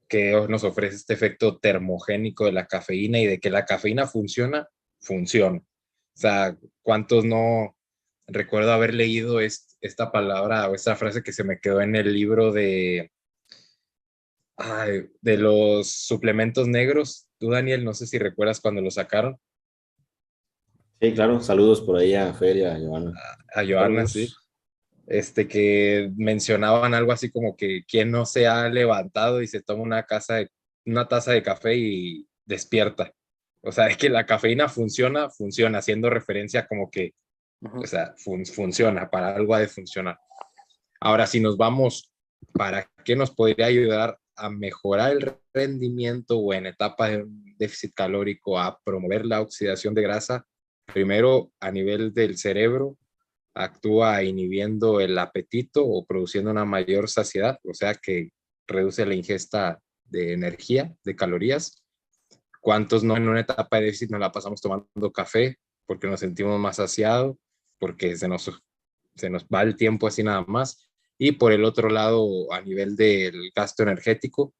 S2: que nos ofrece este efecto termogénico de la cafeína y de que la cafeína funciona, funciona. O sea, ¿cuántos no recuerdo haber leído esta palabra o esta frase que se me quedó en el libro de los suplementos negros? Tú, Daniel, no sé si recuerdas cuando lo sacaron.
S3: Sí, claro, saludos por ahí a Feria, a Giovanna.
S2: A Joana, sí.
S1: Saludos.
S2: Que mencionaban algo así como que quien no se ha levantado y se toma una taza de café y despierta. O sea, es que la cafeína funciona, funciona, haciendo referencia como que, o
S1: Ujú.
S2: sea, funciona, para algo ha de funcionar. Ahora, si nos vamos, ¿para qué nos podría ayudar a mejorar el rendimiento o en etapa de un déficit calórico a promover la oxidación de grasa? Primero, a nivel del cerebro, actúa inhibiendo el apetito o produciendo una mayor saciedad, o sea que reduce la ingesta de energía, de calorías. ¿Cuántos no en una etapa de déficit nos la pasamos tomando café porque nos sentimos más saciados, porque se nos va el tiempo así nada más? Y por el otro lado, a nivel del gasto energético,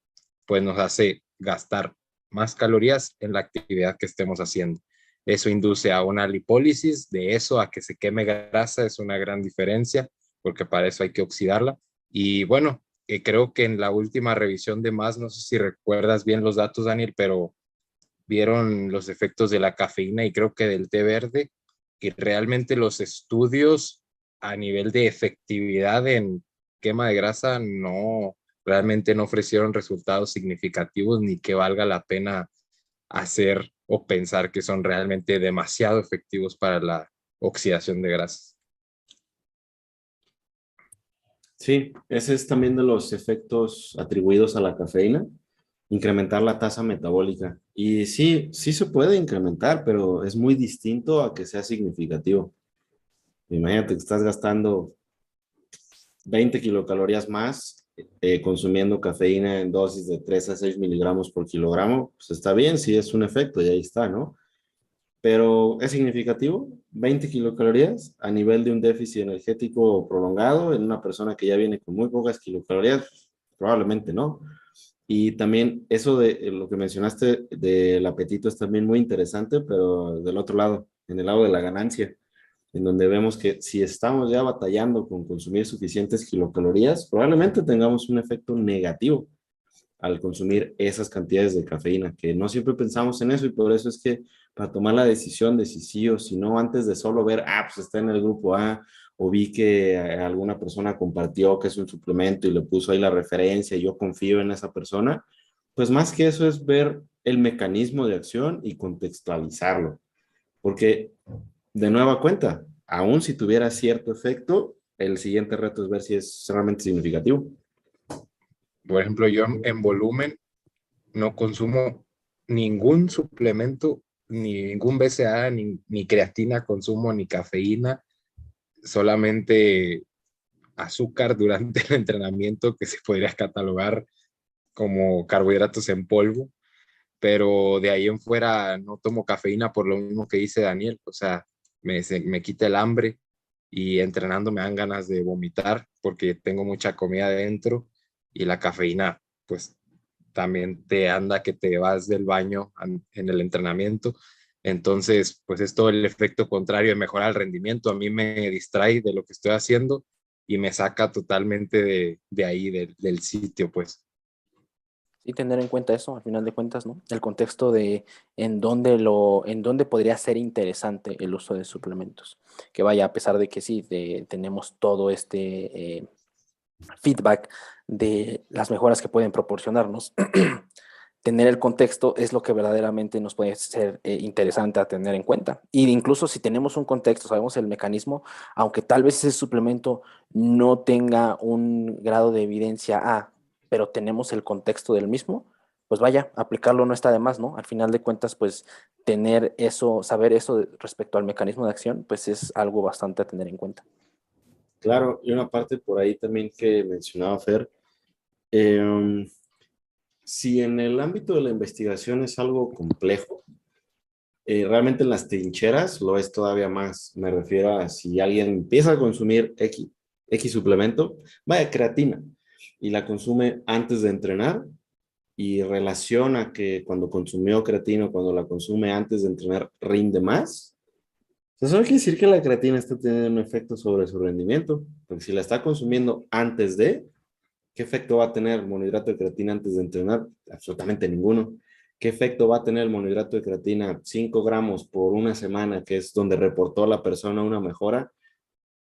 S2: pues nos hace gastar más calorías en la actividad que estemos haciendo. Eso induce a una lipólisis, de eso a que se queme grasa es una gran diferencia, porque para eso hay que oxidarla. Y bueno, creo que en la última revisión de más, no sé si recuerdas bien los datos, Daniel, pero vieron los efectos de la cafeína y creo que del té verde, y realmente los estudios a nivel de efectividad en quema de grasa realmente no ofrecieron resultados significativos ni que valga la pena hacer o pensar que son realmente demasiado efectivos para la oxidación de grasas.
S3: Sí, ese es también de los efectos atribuidos a la cafeína, incrementar la tasa metabólica. Y sí, sí se puede incrementar, pero es muy distinto a que sea significativo. Imagínate que estás gastando 20 kilocalorías más consumiendo cafeína en dosis de 3 a 6 miligramos por kilogramo, pues está bien, sí es un efecto y ahí está, ¿no? Pero es significativo, 20 kilocalorías a nivel de un déficit energético prolongado en una persona que ya viene con muy pocas kilocalorías, probablemente no. Y también eso de lo que mencionaste del apetito es también muy interesante, pero del otro lado, en el lado de la ganancia, en donde vemos que si estamos ya batallando con consumir suficientes kilocalorías, probablemente tengamos un efecto negativo al consumir esas cantidades de cafeína, que no siempre pensamos en eso y por eso es que para tomar la decisión de si sí o si no, antes de solo ver, pues está en el grupo A, o vi que alguna persona compartió que es un suplemento y le puso ahí la referencia y yo confío en esa persona, pues más que eso es ver el mecanismo de acción y contextualizarlo, porque de nueva cuenta, aún si tuviera cierto efecto, el siguiente reto es ver si es realmente significativo.
S2: Por ejemplo, yo en volumen no consumo ningún suplemento, ni ningún BCA, ni creatina consumo, ni cafeína, solamente azúcar durante el entrenamiento que se podría catalogar como carbohidratos en polvo, pero de ahí en fuera no tomo cafeína por lo mismo que dice Daniel, o sea, me quita el hambre y entrenando me dan ganas de vomitar porque tengo mucha comida adentro y la cafeína pues también te anda que te vas del baño en el entrenamiento. Entonces, pues es todo el efecto contrario de mejorar el rendimiento. A mí me distrae de lo que estoy haciendo y me saca totalmente de ahí, del sitio, pues.
S1: Y tener en cuenta eso, al final de cuentas, ¿no? El contexto de en dónde podría ser interesante el uso de suplementos. Que vaya, a pesar de que sí, tenemos todo este feedback de las mejoras que pueden proporcionarnos, tener el contexto es lo que verdaderamente nos puede ser interesante a tener en cuenta. Y incluso si tenemos un contexto, sabemos el mecanismo, aunque tal vez ese suplemento no tenga un grado de evidencia A, pero tenemos el contexto del mismo, pues vaya, aplicarlo no está de más, ¿no? Al final de cuentas, pues tener eso, saber eso respecto al mecanismo de acción, pues es algo bastante a tener en cuenta.
S3: Claro, y una parte por ahí también que mencionaba Fer, eh, si en el ámbito de la investigación es algo complejo, realmente en las trincheras lo es todavía más. Me refiero a si alguien empieza a consumir X suplemento, vaya creatina, y la consume antes de entrenar y relaciona que cuando consumió creatina, cuando la consume antes de entrenar, rinde más. Eso quiere decir que la creatina está teniendo un efecto sobre su rendimiento, porque si la está consumiendo antes de, ¿qué efecto va a tener el monohidrato de creatina antes de entrenar? Absolutamente ninguno. ¿Qué efecto va a tener el monohidrato de creatina 5 gramos por una semana, que es donde reportó la persona una mejora?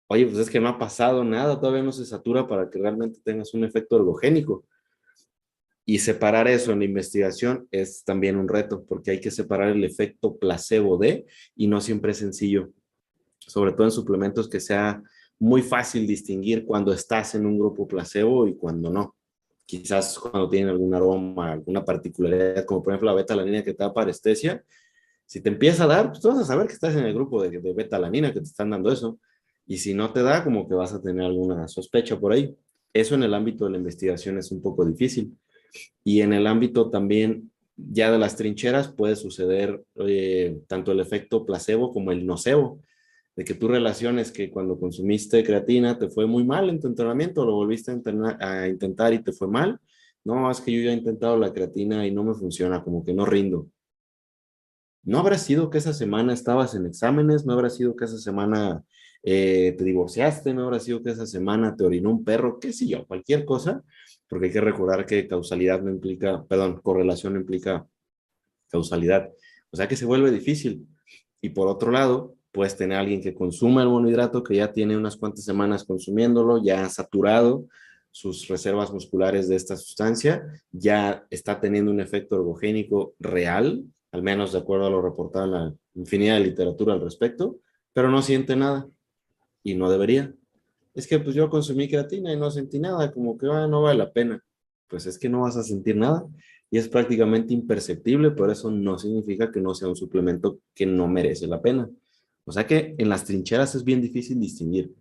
S3: Oye, pues es que no ha pasado nada, todavía no se satura para que realmente tengas un efecto ergogénico. Y separar eso en la investigación es también un reto, porque hay que separar el efecto placebo de, y no siempre es sencillo, sobre todo en suplementos que sea muy fácil distinguir cuando estás en un grupo placebo y cuando no. Quizás cuando tienen algún aroma, alguna particularidad, como por ejemplo la beta-alanina que te da parestesia, si te empieza a dar, pues tú vas a saber que estás en el grupo de beta-alanina que te están dando eso. Y si no te da, como que vas a tener alguna sospecha por ahí. Eso en el ámbito de la investigación es un poco difícil. Y en el ámbito también ya de las trincheras puede suceder tanto el efecto placebo como el nocebo, de que tú relaciones que cuando consumiste creatina te fue muy mal en tu entrenamiento, lo volviste a intentar y te fue mal. No, es que yo ya he intentado la creatina y no me funciona, como que no rindo. ¿No habrá sido que esa semana estabas en exámenes? ¿No habrá sido que esa semana te divorciaste? ¿No habrá sido que esa semana te orinó un perro? ¿Qué sé yo? Cualquier cosa, porque hay que recordar que causalidad no implica, perdón, correlación no implica causalidad. O sea que se vuelve difícil. Y por otro lado, puedes tener a alguien que consuma el monohidrato, que ya tiene unas cuantas semanas consumiéndolo, ya ha saturado sus reservas musculares de esta sustancia, ya está teniendo un efecto ergogénico real, al menos de acuerdo a lo reportado en la infinidad de literatura al respecto, pero no siente nada y no debería. Es que pues yo consumí creatina y no sentí nada, como que no vale la pena. Pues es que no vas a sentir nada y es prácticamente imperceptible, pero eso no significa que no sea un suplemento que no merece la pena. O sea que en las trincheras es bien difícil distinguir.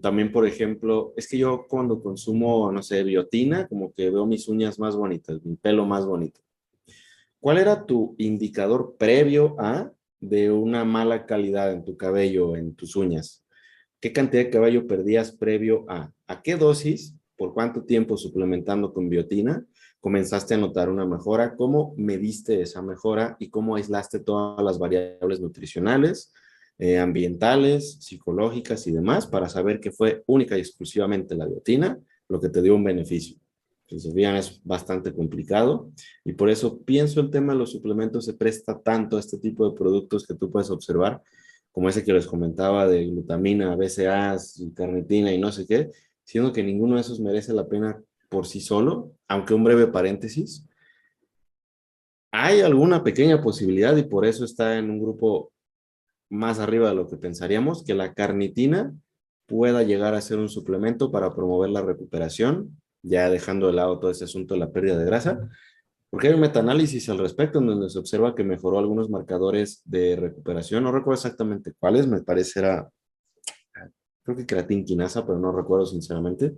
S3: También, por ejemplo, es que yo cuando consumo, no sé, biotina, como que veo mis uñas más bonitas, mi pelo más bonito. ¿Cuál era tu indicador previo a de una mala calidad en tu cabello, en tus uñas? ¿Qué cantidad de cabello perdías previo a qué dosis, por cuánto tiempo suplementando con biotina, comenzaste a notar una mejora? ¿Cómo mediste esa mejora y cómo aislaste todas las variables nutricionales, ambientales, psicológicas y demás para saber que fue única y exclusivamente la biotina lo que te dio un beneficio? Entonces, bien, es bastante complicado y por eso pienso el tema de los suplementos se presta tanto a este tipo de productos que tú puedes observar como ese que les comentaba de glutamina, BCAAs, carnitina y no sé qué, siendo que ninguno de esos merece la pena por sí solo, aunque un breve paréntesis, hay alguna pequeña posibilidad y por eso está en un grupo más arriba de lo que pensaríamos, que la carnitina pueda llegar a ser un suplemento para promover la recuperación, ya dejando de lado todo ese asunto de la pérdida de grasa, porque hay un metaanálisis al respecto en donde se observa que mejoró algunos marcadores de recuperación, no recuerdo exactamente cuáles, me parece era, creo que creatinquinasa, pero no recuerdo sinceramente.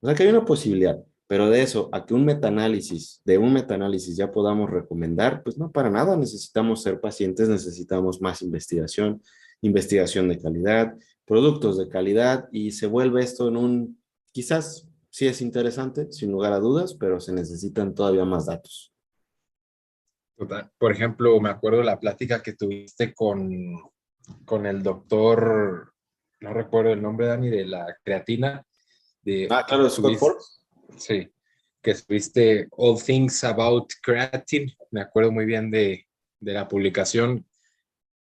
S3: O sea que hay una posibilidad, pero de eso a que de un metaanálisis ya podamos recomendar, pues no para nada, necesitamos ser pacientes, necesitamos más investigación, investigación de calidad, productos de calidad y se vuelve esto en un, quizás sí es interesante, sin lugar a dudas, pero se necesitan todavía más datos.
S2: Total. Por ejemplo, me acuerdo la plática que tuviste con el doctor, no recuerdo el nombre, Dani, de la creatina, de
S3: Claro, Scott
S2: subiste,
S3: Forbes.
S2: sí, que subiste All Things About Creatine. Me acuerdo muy bien de la publicación,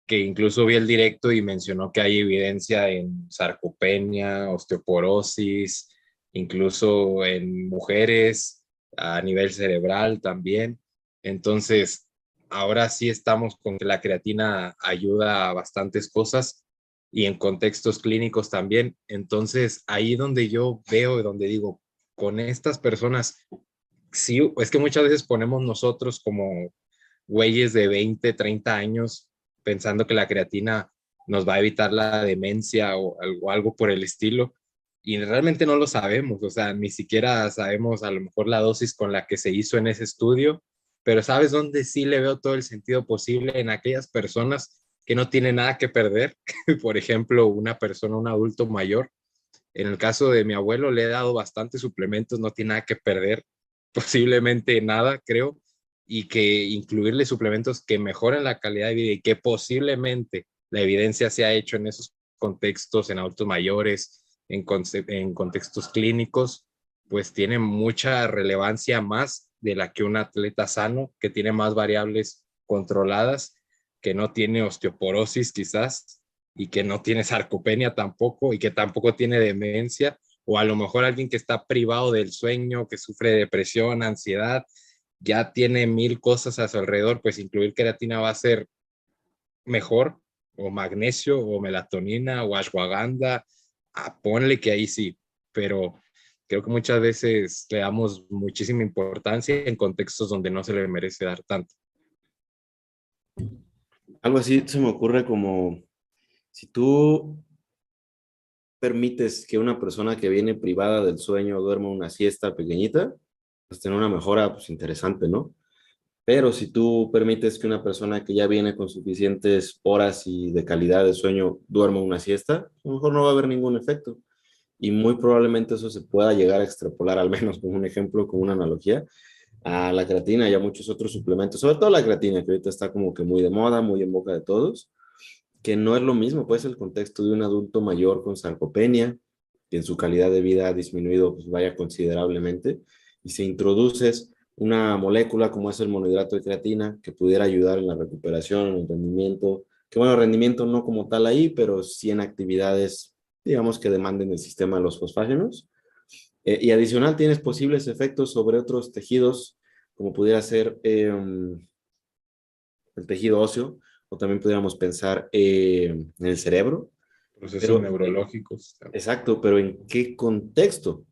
S2: que incluso vi el directo y mencionó que hay evidencia en sarcopenia, osteoporosis, incluso en mujeres a nivel cerebral también. Entonces, ahora sí estamos con que la creatina ayuda a bastantes cosas y en contextos clínicos también. Entonces, ahí donde yo veo, donde digo, con estas personas, sí, es que muchas veces ponemos nosotros como güeyes de 20, 30 años pensando que la creatina nos va a evitar la demencia o algo por el estilo. Y realmente no lo sabemos, o sea, ni siquiera sabemos a lo mejor la dosis con la que se hizo en ese estudio, pero ¿sabes dónde sí le veo todo el sentido posible? En aquellas personas que no tienen nada que perder, por ejemplo, una persona, un adulto mayor. En el caso de mi abuelo le he dado bastantes suplementos, no tiene nada que perder, posiblemente nada, creo, y que incluirle suplementos que mejoren la calidad de vida y que posiblemente la evidencia se ha hecho en esos contextos, en adultos mayores, en contextos clínicos, pues tiene mucha relevancia más de la que un atleta sano, que tiene más variables controladas, que no tiene osteoporosis quizás, y que no tiene sarcopenia tampoco, y que tampoco tiene demencia, o a lo mejor alguien que está privado del sueño, que sufre de depresión, ansiedad, ya tiene mil cosas a su alrededor, pues incluir creatina va a ser mejor, o magnesio, o melatonina, o ashwagandha, ponle que ahí sí, pero creo que muchas veces le damos muchísima importancia en contextos donde no se le merece dar tanto.
S3: Algo así se me ocurre como si tú permites que una persona que viene privada del sueño duerma una siesta pequeñita, pues tener una mejora pues interesante, ¿no? Pero si tú permites que una persona que ya viene con suficientes horas y de calidad de sueño duerma una siesta, a lo mejor no va a haber ningún efecto. Y muy probablemente eso se pueda llegar a extrapolar, al menos como un ejemplo, como una analogía, a la creatina y a muchos otros suplementos, sobre todo la creatina, que ahorita está como que muy de moda, muy en boca de todos, que no es lo mismo, pues el contexto de un adulto mayor con sarcopenia, que en su calidad de vida ha disminuido, pues vaya considerablemente, y si introduces una molécula como es el monohidrato de creatina, que pudiera ayudar en la recuperación, en el rendimiento, que bueno, rendimiento no como tal ahí, pero sí en actividades, digamos, que demanden el sistema de los fosfágenos. Y adicional, tienes posibles efectos sobre otros tejidos, como pudiera ser el tejido óseo, o también podríamos pensar en el cerebro.
S2: Procesos
S3: Pero,
S2: neurológicos.
S3: exacto, pero ¿en qué contexto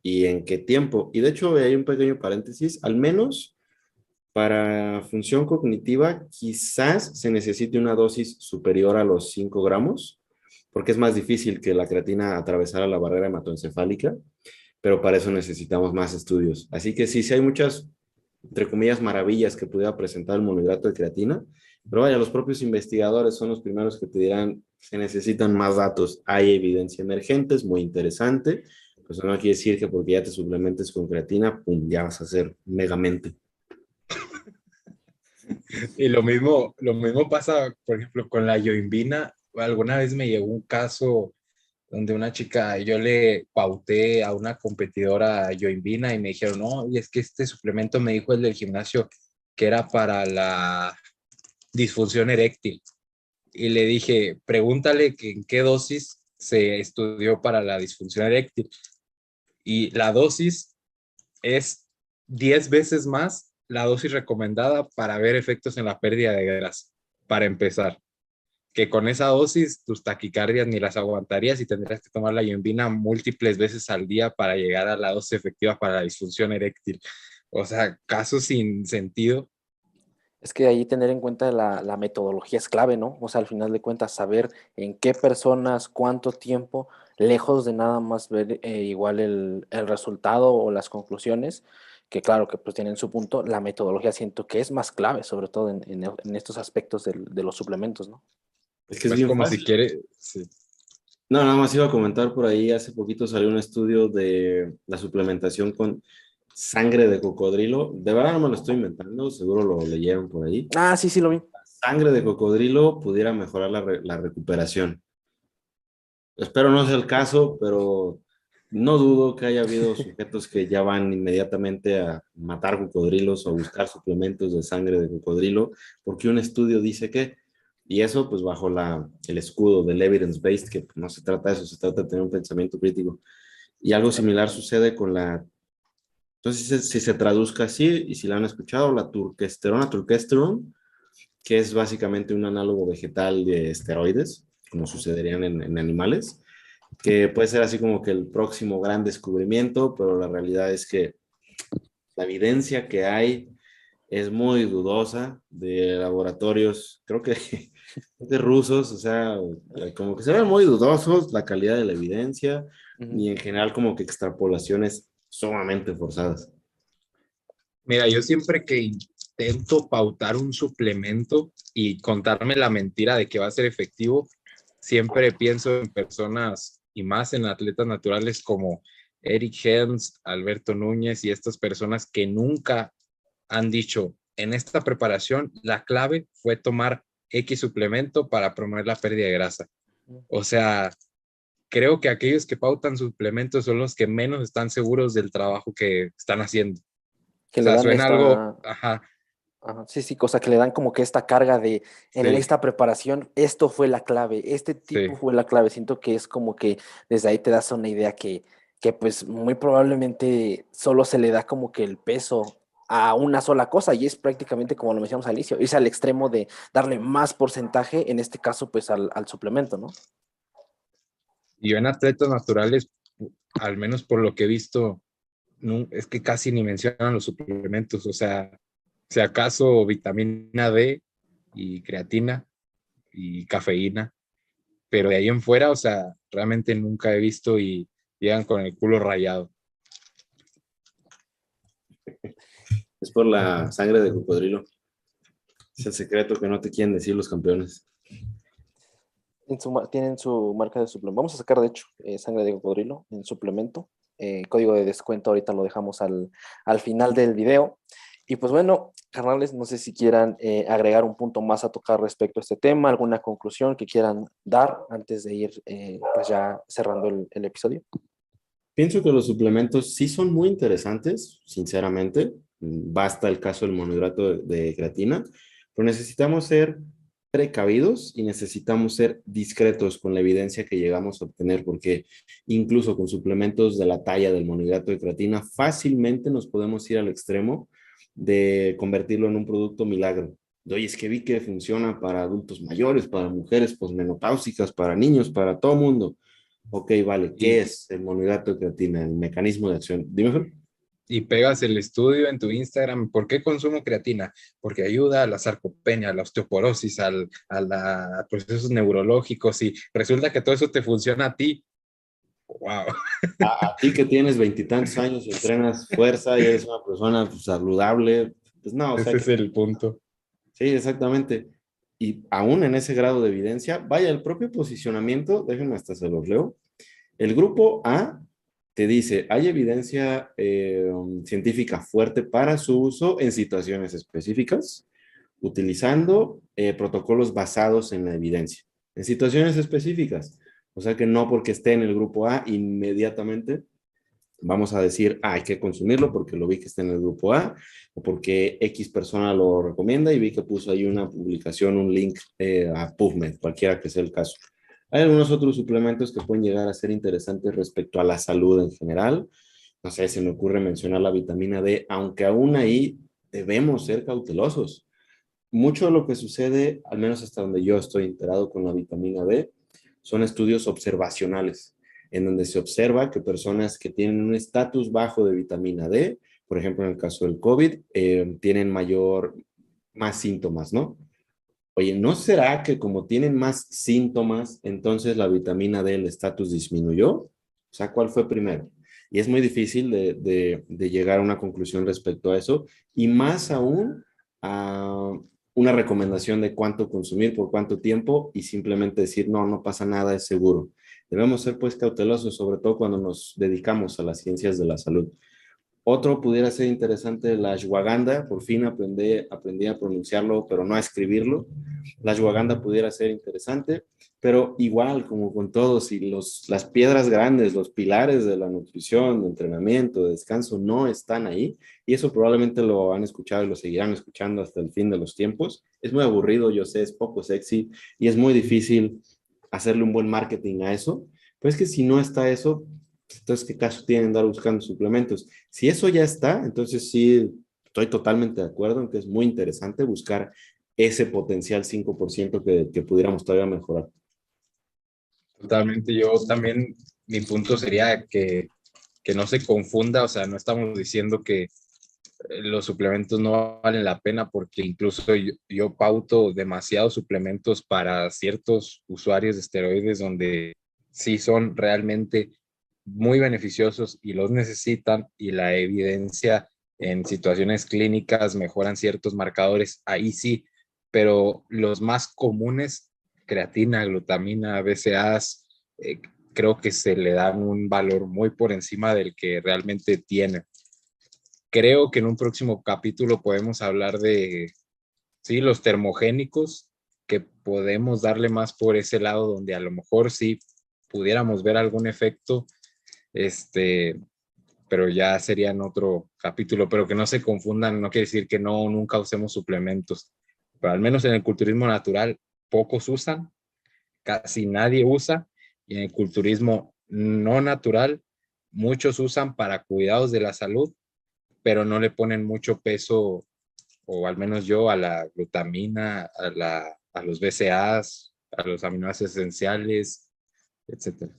S3: y en qué tiempo? Y de hecho, hay un pequeño paréntesis, al menos para función cognitiva, quizás se necesite una dosis superior a los 5 gramos, porque es más difícil que la creatina atravesara la barrera hematoencefálica, pero para eso necesitamos más estudios. Así que sí, sí hay muchas, entre comillas, maravillas que pudiera presentar el monohidrato de creatina, pero vaya, los propios investigadores son los primeros que te dirán, se necesitan más datos, hay evidencia emergente, es muy interesante, pues no quiere decir que porque ya te suplementes con creatina, pum, ya vas a ser megamente.
S2: Y lo mismo pasa, por ejemplo, con la yoimbina. Alguna vez me llegó un caso donde una chica, yo le pauté a una competidora yoimbina y me dijeron, no, y es que este suplemento me dijo el del gimnasio que era para la disfunción eréctil. Y le dije, pregúntale que en qué dosis se estudió para la disfunción eréctil. Y la dosis es 10 veces más la dosis recomendada para ver efectos en la pérdida de grasa, para empezar. Que con esa dosis tus taquicardias ni las aguantarías y tendrías que tomar la iombina múltiples veces al día para llegar a la dosis efectiva para la disfunción eréctil. O sea, casos sin sentido.
S1: Es que ahí tener en cuenta la metodología es clave, ¿no? O sea, al final de cuentas, saber en qué personas, cuánto tiempo, lejos de nada más ver igual el resultado o las conclusiones, que claro que pues tienen su punto, la metodología siento que es más clave, sobre todo en estos aspectos de los suplementos, ¿no?
S3: Es que es
S2: Pues
S3: bien
S2: como si
S3: fácil.
S2: quiere, sí.
S3: No, nada más iba a comentar por ahí, hace poquito salió un estudio de la suplementación con Sangre de cocodrilo. De verdad no me lo estoy inventando, seguro lo leyeron por ahí.
S1: Ah, sí, sí lo vi.
S3: Sangre de cocodrilo pudiera mejorar la recuperación. Espero no sea el caso, pero no dudo que haya habido sujetos que ya van inmediatamente a matar cocodrilos o a buscar suplementos de sangre de cocodrilo, porque un estudio dice que, y eso pues bajo el escudo del evidence-based, que no se trata de eso, se trata de tener un pensamiento crítico. Y algo similar sucede con entonces si se traduzca así, y si la han escuchado, la turkesterone, que es básicamente un análogo vegetal de esteroides, como sucederían en animales, que puede ser así como que el próximo gran descubrimiento, pero la realidad es que la evidencia que hay es muy dudosa de laboratorios, creo que de rusos, o sea, como que se ven muy dudosos la calidad de la evidencia
S1: Ujú.
S3: y en general como que extrapolaciones sumamente forzadas.
S2: Mira, yo siempre que intento pautar un suplemento y contarme la mentira de que va a ser efectivo, siempre pienso en personas y más en atletas naturales como Eric Helms, Alberto Núñez y estas personas que nunca han dicho, en esta preparación la clave fue tomar X suplemento para promover la pérdida de grasa. O sea, creo que aquellos que pautan suplementos son los que menos están seguros del trabajo que están haciendo.
S1: Que
S2: O
S1: le
S2: sea,
S1: dan
S2: suena algo,
S1: esta,
S2: ajá,
S1: ajá, sí, sí, cosa que le dan como que esta carga de, en
S2: sí,
S1: esta preparación, esto fue la clave, este tipo
S2: sí.
S1: fue la clave. Siento que es como que desde ahí te das una idea que pues muy probablemente solo se le da como que el peso a una sola cosa y es prácticamente como lo mencionamos al inicio, irse al extremo de darle más porcentaje, en este caso pues al suplemento, ¿no?
S2: Y yo en atletas naturales, al menos por lo que he visto, no, es que casi ni mencionan los suplementos. O sea, si acaso vitamina D y creatina y cafeína, pero de ahí en fuera, o sea, realmente nunca he visto y llegan con el culo rayado.
S3: Es por la sangre de cocodrilo. Es el secreto que no te quieren decir los campeones.
S1: Tienen su marca de suplemento. Vamos a sacar, de hecho, sangre de cocodrilo en suplemento. Código de descuento ahorita lo dejamos al final del video. Y pues bueno, carnales, no sé si quieran agregar un punto más a tocar respecto a este tema, alguna conclusión que quieran dar antes de ir pues ya cerrando el episodio.
S3: Pienso que los suplementos sí son muy interesantes, sinceramente. Basta el caso del monohidrato de creatina, pero necesitamos ser precavidos y necesitamos ser discretos con la evidencia que llegamos a obtener, porque incluso con suplementos de la talla del monohidrato de creatina, fácilmente nos podemos ir al extremo de convertirlo en un producto milagro. Oye, es que vi que funciona para adultos mayores, para mujeres posmenopáusicas, para niños, para todo mundo. Ok, vale. ¿Qué
S2: Y,
S3: es el monohidrato de creatina? El mecanismo de acción. Dime, Fer.
S2: y pegas el estudio en tu Instagram. ¿Por qué consumo creatina? Porque ayuda a la sarcopenia, a la osteoporosis, a procesos neurológicos y resulta que todo eso te funciona a ti. Wow.
S3: A ti que tienes veintitantos años y entrenas fuerza y eres una persona pues, saludable, pues no, o sea
S2: Ese
S3: que
S2: es el punto.
S3: sí, exactamente. Y aún en ese grado de evidencia, vaya, el propio posicionamiento, déjenme hasta se los leo. El grupo A te dice, hay evidencia científica fuerte para su uso en situaciones específicas, utilizando protocolos basados en la evidencia, en situaciones específicas. O sea que no porque esté en el grupo A, inmediatamente vamos a decir, ah, hay que consumirlo porque lo vi que está en el grupo A, o porque X persona lo recomienda y vi que puso ahí una publicación, un link a PubMed, cualquiera que sea el caso. Hay algunos otros suplementos que pueden llegar a ser interesantes respecto a la salud en general. No sé, se me ocurre mencionar la vitamina D, aunque aún ahí debemos ser cautelosos. Mucho de lo que sucede, al menos hasta donde yo estoy enterado con la vitamina D, son estudios observacionales, en donde se observa que personas que tienen un estatus bajo de vitamina D, por ejemplo, en el caso del COVID, tienen más síntomas, ¿no? Oye, ¿no será que como tienen más síntomas, entonces la vitamina D, el estatus disminuyó? O sea, ¿cuál fue primero? Y es muy difícil de llegar a una conclusión respecto a eso, y más aún a una recomendación de cuánto consumir, por cuánto tiempo, y simplemente decir, no, no pasa nada, es seguro. Debemos ser pues cautelosos, sobre todo cuando nos dedicamos a las ciencias de la salud. Otro pudiera ser interesante, la ashwagandha. Por fin aprendí a pronunciarlo, pero no a escribirlo. La ashwagandha pudiera ser interesante, pero igual, como con todo, si las piedras grandes, los pilares de la nutrición, de entrenamiento, de descanso, no están ahí, y eso probablemente lo han escuchado y lo seguirán escuchando hasta el fin de los tiempos. Es muy aburrido, yo sé, es poco sexy y es muy difícil hacerle un buen marketing a eso. Pero es que si no está eso, entonces, ¿qué caso tiene andar buscando suplementos? Si eso ya está, entonces sí, estoy totalmente de acuerdo en que es muy interesante buscar ese potencial 5% que pudiéramos todavía mejorar.
S2: Totalmente, yo también, mi punto sería que no se confunda, o sea, no estamos diciendo que los suplementos no valen la pena porque incluso yo pauto demasiados suplementos para ciertos usuarios de esteroides donde sí son realmente muy beneficiosos y los necesitan y la evidencia en situaciones clínicas mejoran ciertos marcadores, ahí sí, pero los más comunes, creatina, glutamina, BCAAs, creo que se le dan un valor muy por encima del que realmente tienen. Creo que en un próximo capítulo podemos hablar de, sí, los termogénicos, que podemos darle más por ese lado donde a lo mejor sí pudiéramos ver algún efecto, este, pero ya sería en otro capítulo, pero que no se confundan, no quiere decir que no, nunca usemos suplementos, pero al menos en el culturismo natural pocos usan, casi nadie usa, y en el culturismo no natural muchos usan para cuidados de la salud, pero no le ponen mucho peso, o al menos yo, a la glutamina, a los BCAAs, a los aminoácidos esenciales, etcétera.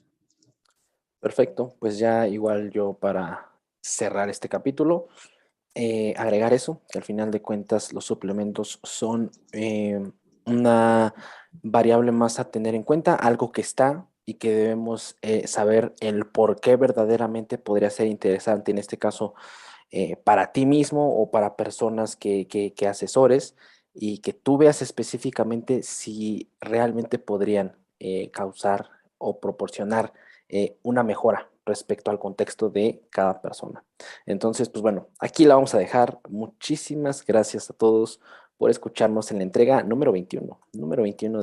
S1: Perfecto, pues ya igual yo para cerrar este capítulo, agregar eso, que al final de cuentas los suplementos son una variable más a tener en cuenta, algo que está y que debemos saber el por qué verdaderamente podría ser interesante, en este caso, para ti mismo o para personas que asesores y que tú veas específicamente si realmente podrían causar o proporcionar una mejora respecto al contexto de cada persona. Entonces, pues bueno, aquí la vamos a dejar. Muchísimas gracias a todos por escucharnos en la entrega número 21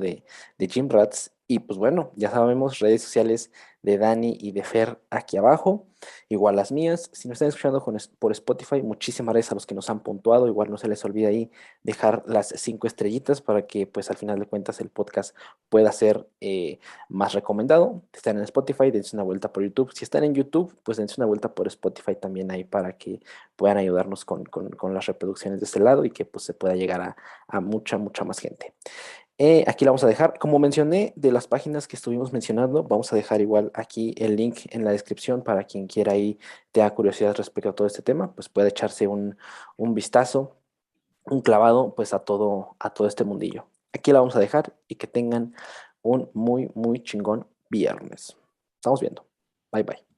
S1: de Gym Rats. Y pues bueno, ya sabemos, redes sociales de Dani y de Fer aquí abajo, igual las mías. Si nos están escuchando por Spotify, muchísimas gracias a los que nos han puntuado. Igual no se les olvide ahí dejar las 5 estrellitas para que pues al final de cuentas el podcast pueda ser más recomendado. Si están en Spotify, dense una vuelta por YouTube. Si están en YouTube, pues dense una vuelta por Spotify también ahí para que puedan ayudarnos con las reproducciones de este lado y que pues se pueda llegar a mucha, mucha más gente. Aquí la vamos a dejar. Como mencioné, de las páginas que estuvimos mencionando, vamos a dejar igual aquí el link en la descripción para quien quiera ahí tenga curiosidad respecto a todo este tema, pues puede echarse un vistazo, un clavado, pues a todo este mundillo. Aquí la vamos a dejar y que tengan un muy, muy chingón viernes. Estamos viendo. Bye, bye.